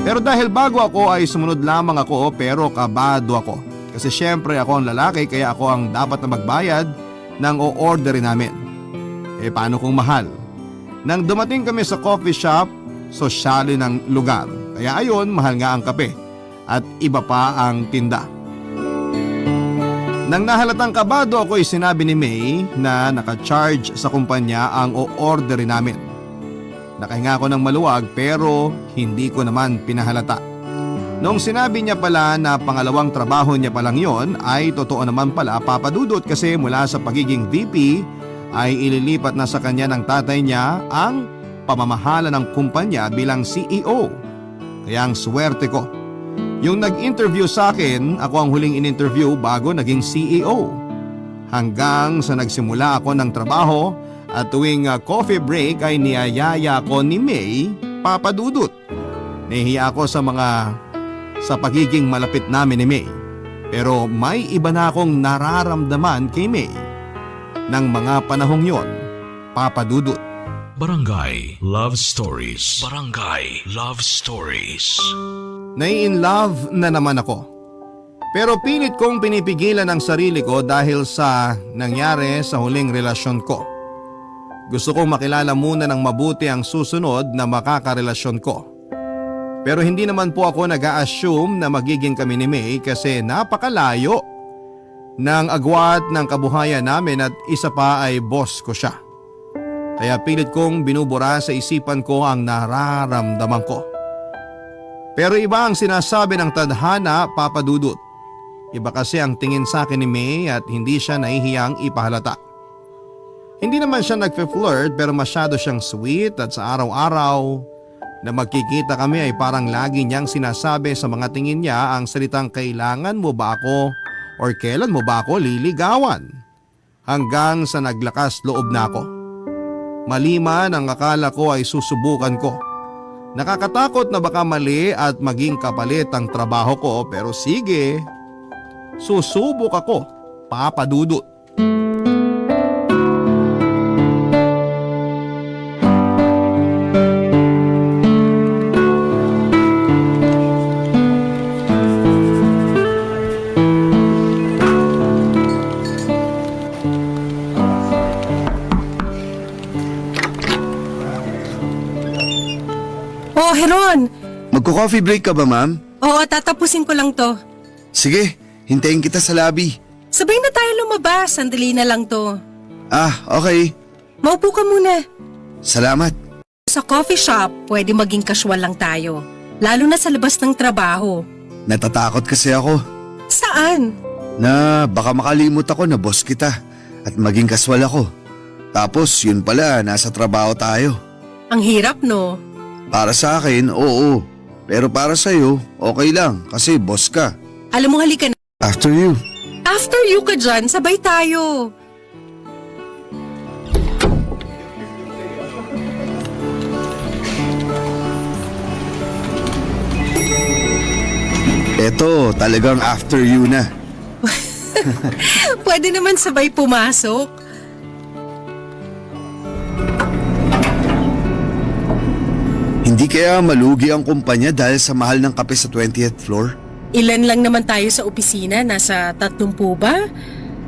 Pero dahil bago ako ay sumunod lamang ako pero kabado ako. Kasi syempre ako ang lalaki kaya ako ang dapat na magbayad ng o-orderin namin. Paano kung mahal? Nang dumating kami sa coffee shop, sosyali ng lugar. Kaya ayon, mahal nga ang kape at iba pa ang tinda. Nang nahalatang kabado ako ay sinabi ni May na naka-charge sa kumpanya ang o-orderin namin. Nakahinga ako ng maluwag pero hindi ko naman pinahalata. Noong sinabi niya pala na pangalawang trabaho niya palang yon ay totoo naman pala Papa Dudut kasi mula sa pagiging VP ay ililipat na sa kanya ng tatay niya ang pamamahala ng kumpanya bilang CEO. Kaya ang swerte ko. Yung nag-interview sa akin, ako ang huling in-interview bago naging CEO. Hanggang sa nagsimula ako ng trabaho at tuwing coffee break ay niyayaya ako ni May, Papa Dudut. Nahihiya ako sa pagiging malapit namin ni May. Pero may iba na akong nararamdaman kay May ng mga panahong yon, Papa Dudut. Barangay Love Stories. Barangay Love Stories. Nai-in-love na naman ako. Pero pilit kong pinipigilan ang sarili ko dahil sa nangyari sa huling relasyon ko. Gusto kong makilala muna ng mabuti ang susunod na makakarelasyon ko. Pero hindi naman po ako nag-a-assume na magiging kami ni May kasi napakalayo ng agwat ng kabuhayan namin at isa pa ay boss ko siya. Kaya pilit kong binubura sa isipan ko ang nararamdaman ko. Pero iba ang sinasabi ng tadhana, Papa Dudut. Iba kasi ang tingin sa akin ni May at hindi siya nahihiyang ipahalata. Hindi naman siya nagfe-flirt pero masyado siyang sweet at sa araw-araw na magkikita kami ay parang lagi niyang sinasabi sa mga tingin niya ang salitang kailangan mo ba ako or kailan mo ba ako liligawan? Hanggang sa naglakas loob na ako. Maliman ang akala ko ay susubukan ko. Nakakatakot na baka mali at maging kapalit ang trabaho ko pero sige, susubok ako, Papa Dudut. Oh, Heron! Magko-coffee break ka ba, ma'am? Oo, tatapusin ko lang to. Sige, hintayin kita sa lobby. Sabay na tayo lumabas, sandali na lang to. Okay. Maupo ka muna. Salamat. Sa coffee shop, pwede maging casual lang tayo. Lalo na sa labas ng trabaho. Natatakot kasi ako Saan? na baka makalimot ako na boss kita at maging kaswal ako. Tapos yun pala, nasa trabaho tayo. Ang hirap, no? Para sa akin, oo. Pero para sa'yo, okay lang kasi boss ka. Alam mo, halika na. After you. After you ka dyan, sabay tayo. Eto, talagang after you na. Pwede naman sabay pumasok. Hindi kaya malugi ang kumpanya dahil sa mahal ng kape sa 20th floor? Ilan lang naman tayo sa opisina, nasa 30 ba?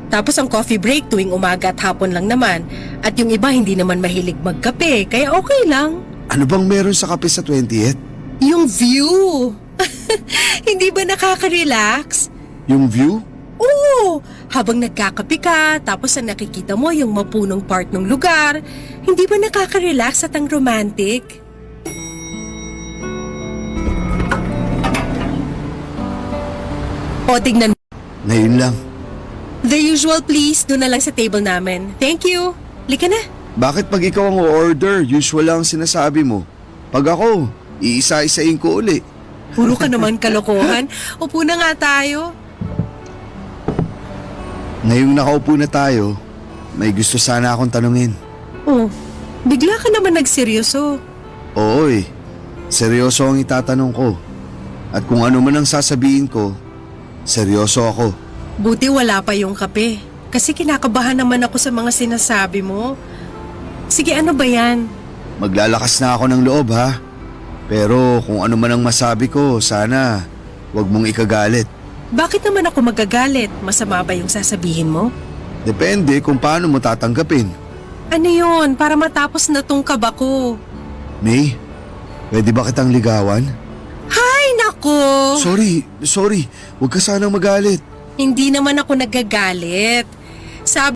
Tapos ang coffee break tuwing umaga at hapon lang naman. At yung iba hindi naman mahilig magkape, kaya okay lang. Ano bang meron sa kape sa 20th? Yung view! Hindi ba nakaka-relax? Yung view? Oo! Habang nagkakape ka, tapos ang nakikita mo yung mapunong part ng lugar, hindi ba nakaka-relax at ang romantic? O, tignan mo. Ngayon lang. The usual please, doon na lang sa table namin. Thank you. Lika na. Bakit pag ikaw ang order, usual lang ang sinasabi mo? Pag ako, iisa-isain ko uli. Puro ka naman kalokohan. Upo na nga tayo. Ngayong nakaupo na tayo, may gusto sana akong tanungin. Oh, bigla ka naman nagseryoso. Oo eh, seryoso ang itatanong ko. At kung ano man ang sasabihin ko, seryoso ako. Buti wala pa yung kape. Kasi kinakabahan naman ako sa mga sinasabi mo. Sige, ano ba yan? Maglalakas na ako ng loob ha. Pero kung ano man ang masabi ko, sana wag mong ikagalit. Bakit naman ako magagalit? Masama ba yung sasabihin mo? Depende kung paano mo tatanggapin. Ano yun? Para matapos na tong kaba ko. May, pwede ba kitang ligawan? Ay, nako! Sorry. Huwag ka sanang magalit. Hindi naman ako nagagalit. Sabi,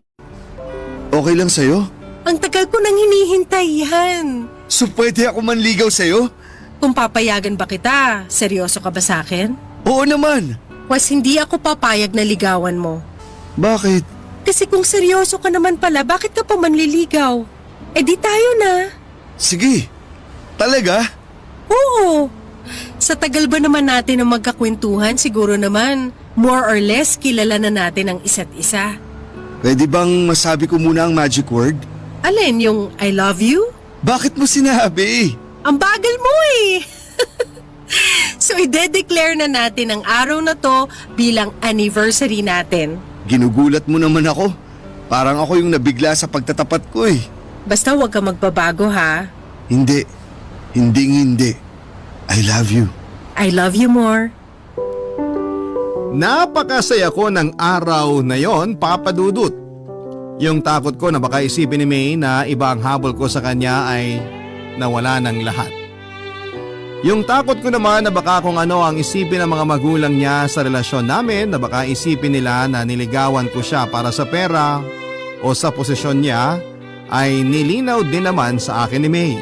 Okay lang sa'yo? ang tagal ko nang hinihintay yan. So pwede ako manligaw sa'yo? Kung papayagan ba kita, seryoso ka ba sa akin? Oo naman. Was hindi ako papayag na ligawan mo. Bakit? Kasi kung seryoso ka naman pala, bakit ka pa manliligaw? Eh di tayo na. Sige. Talaga? Oo. Sa tagal ba naman natin na magkakwentuhan, siguro naman, more or less kilala na natin ang isa't isa. Pwede bang masabi ko muna ang magic word? Alin, yung I love you? Bakit mo sinabi? Ang bagal mo eh! So ide-declare na natin ang araw na to bilang anniversary natin. Ginugulat mo naman ako. Parang ako yung nabigla sa pagtatapat ko eh. Basta huwag ka magbabago ha. Hindi. Hindi. I love you. I love you more. Napakasaya ko ng araw na yon, Papa Dudut. Yung takot ko na baka isipin ni May na iba ang habol ko sa kanya ay nawala ng lahat. Yung takot ko naman na baka kung ano ang isipin ng mga magulang niya sa relasyon namin, na baka isipin nila na niligawan ko siya para sa pera o sa posisyon niya, ay nilinaw din naman sa akin ni May.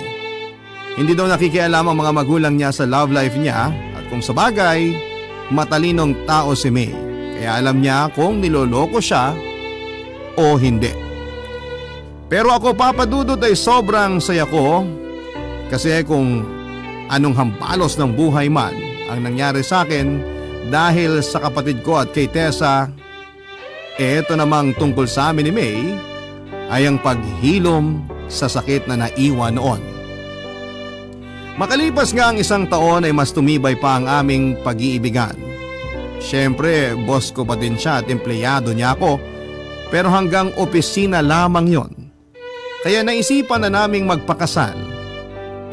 Hindi daw nakikialam ang mga magulang niya sa love life niya, at kung sa bagay, matalinong tao si May. Kaya alam niya kung niloloko siya o hindi. Pero ako, Papa Dudut, ay sobrang saya ko kasi kung anong hampalos ng buhay man ang nangyari sa akin dahil sa kapatid ko at kay Tessa, eto namang tungkol sa amin ni May ay ang paghilom sa sakit na naiwan noon. Makalipas nga ang 1 taon ay mas tumibay pa ang aming pag-iibigan. Siyempre, boss ko pa din siya at empleyado niya ako, pero hanggang opisina lamang yon. Kaya naisipan na naming magpakasal.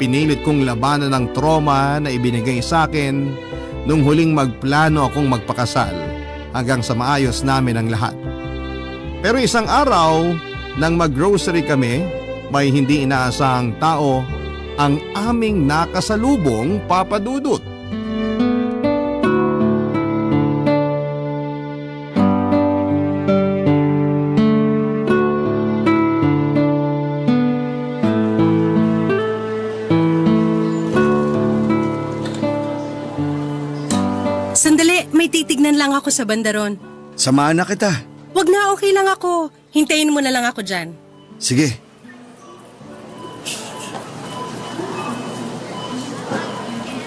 Pinilit kong labanan ang trauma na ibinigay sa akin nung huling magplano akong magpakasal hanggang sa maayos namin ang lahat. Pero isang araw, nang mag-grocery kami, may hindi inaasahang tao ang aming nakasalubong, Papa Dudut. Sandali, may titignan lang ako sa bandaron. Samahan na kita. Wag na, okay lang ako. Hintayin mo na lang ako dyan. Sige.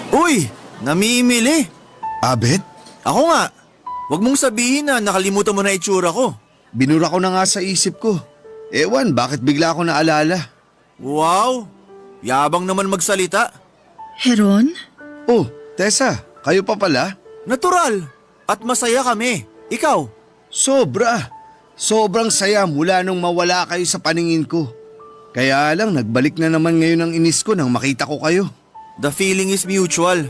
Uy! Namimili! Abet? Ako nga! Huwag mong sabihin na nakalimutan mo na itsura ko. Binura ko na nga sa isip ko. Ewan, bakit bigla ako naalala? Wow! Yabang naman magsalita. Heron? Oh, Tessa, kayo pa pala? Natural! At masaya kami. Ikaw? Sobra. Sobrang saya mula nung mawala kayo sa paningin ko. Kaya lang, nagbalik na naman ngayon ang inis ko nang makita ko kayo. The feeling is mutual.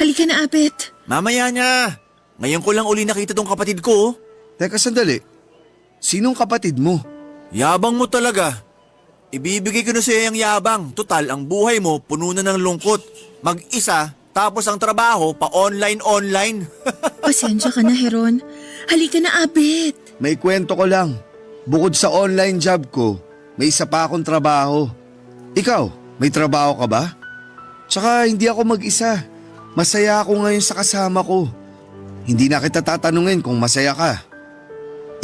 Halika na, Abet. Mamaya na. Ngayon ko lang uli nakita tong kapatid ko. Teka sandali, sinong kapatid mo? Yabang mo talaga. Ibibigay ko na sa'yo yung yabang. Total, ang buhay mo puno na ng lungkot. Mag-isa, tapos ang trabaho pa online. Pasensya ka na, Heron. Halika na, Abet. May kwento ko lang. Bukod sa online job ko, may isa pa akong trabaho. Ikaw, may trabaho ka ba? Tsaka hindi ako mag-isa. Masaya ako ngayon sa kasama ko. Hindi na kita tatanungin kung masaya ka.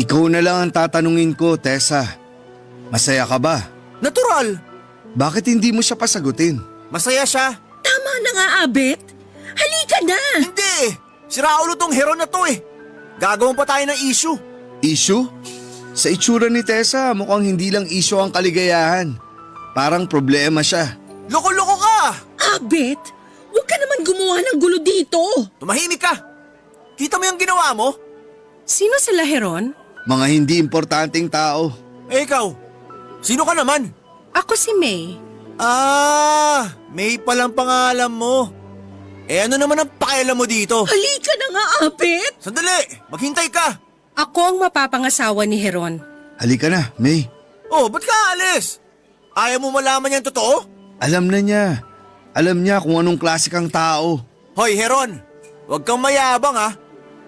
Ikaw na lang ang tatanungin ko, Tessa. Masaya ka ba? Natural! Bakit hindi mo siya pasagutin? Masaya siya. Tama na nga, Abet. Halika na. Hindi! Si Raulo tong hero na to eh. Gagawin pa tayo ng issue. Issue? Sa itsura ni Tessa, mukhang hindi lang issue ang kaligayahan. Parang problema siya. Loko-loko ka! Abet, huwag ka naman gumawa ng gulo dito. Tumahimik ka! Kita mo yung ginawa mo? Sino sila, Heron? Mga hindi importanteng tao. Eh ikaw, sino ka naman? Ako si May. May palang pangalan mo. Ano naman ang pakialam mo dito? Halika na nga, Abet! Sandali! Maghintay ka! Ako ang mapapangasawa ni Heron. Halika na, May. Oh, ba't ka alis? Ayaw mo malaman yan totoo? Alam na niya. Alam niya kung anong klase kang tao. Hoy, Heron! Huwag kang mayabang ha.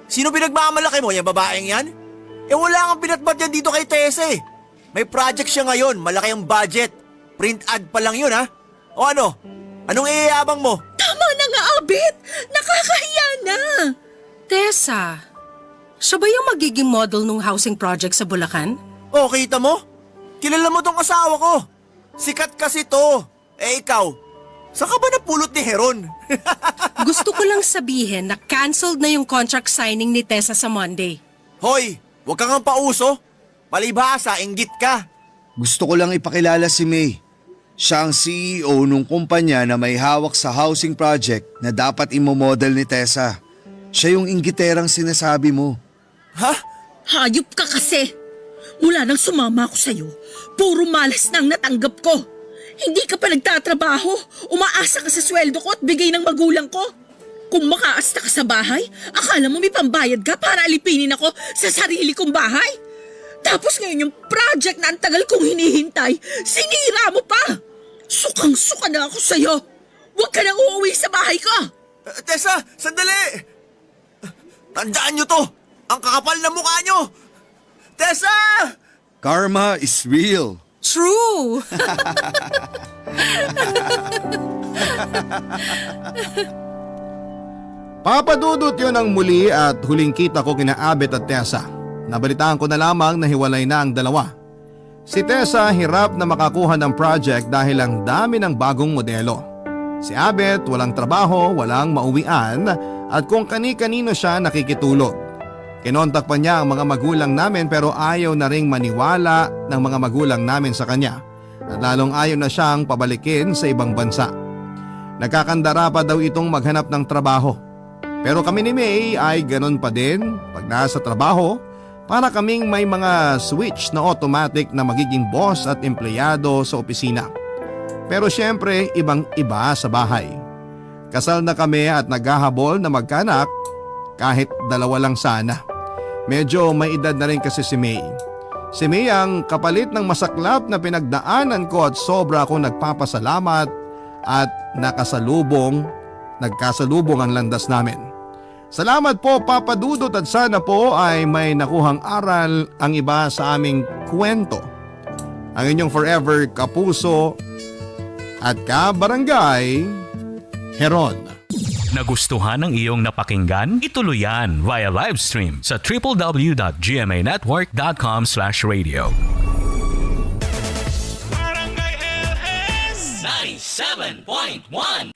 Sino pinagmamalaki mo? Yung babaeng yan? Wala kang pinatbat yan dito kay Tessa eh. May project siya ngayon, malaki ang budget. Print ad pa lang yun ha. O ano? Anong iyayabang mo? Tama na nga, Abet! Nakakahiya na! Tessa, siya ba yung magiging model ng housing project sa Bulacan? Oh, kita mo? Kilala mo tong asawa ko. Sikat kasi to. Ikaw, saan ka ba napulot ni Heron? Gusto ko lang sabihin na canceled na yung contract signing ni Tessa sa Monday. Hoy, huwag kang pauso. Palibhasa, inggit ka. Gusto ko lang ipakilala si May. Siya ang CEO nung kumpanya na may hawak sa housing project na dapat imomodel ni Tessa. Siya yung inggiterang sinasabi mo. Ha? Hayop ka kasi! Mula nang sumama ako sa'yo, puro malas na ang natanggap ko. Hindi ka pa nagtatrabaho, umaasa ka sa sweldo ko at bigay ng magulang ko. Kung makaasta ka sa bahay, akala mo may pambayad ka para alipinin ako sa sarili kong bahay? Tapos ngayon yung project na ang tagal kong hinihintay, sinira mo pa! Sukang-suka na ako sa'yo! Huwag ka nang uuwi sa bahay ko! Tessa, sandali! Tandaan nyo to! Ang kakapal na mukha nyo! Tessa! Karma is real. True! Papadudot yun ang muli at huling kita ko kina Abet at Tessa. Nabalitaan ko na lamang na hiwalay na ang dalawa. Si Tessa hirap na makakuha ng project dahil ang dami ng bagong modelo. Si Abet walang trabaho, walang mauwian at kung kani-kanino siya nakikitulog. Kinontak pa niya ang mga magulang namin pero ayaw na ring maniwala ng mga magulang namin sa kanya at lalong ayaw na siyang pabalikin sa ibang bansa. Nagkakandara pa daw itong maghanap ng trabaho. Pero kami ni May ay ganon pa din pag nasa trabaho para kaming may mga switch na automatic na magiging boss at empleyado sa opisina. Pero syempre ibang iba sa bahay. Kasal na kami at naghahabol na magkaanak kahit dalawa lang sana. Medyo may edad na rin kasi si May. Si May ang kapalit ng masaklap na pinagdaanan ko at sobra akong nagpapasalamat at nagkasalubong ang landas namin. Salamat po Papa Dudut at sana po ay may nakuhang aral ang iba sa aming kwento. Ang inyong forever kapuso at kabarangay, Heron. Nagustuhan ng iyong napakinggan? Ituloy yan via live stream sa www.gmanetwork.com/radio. Barangay LS 97.1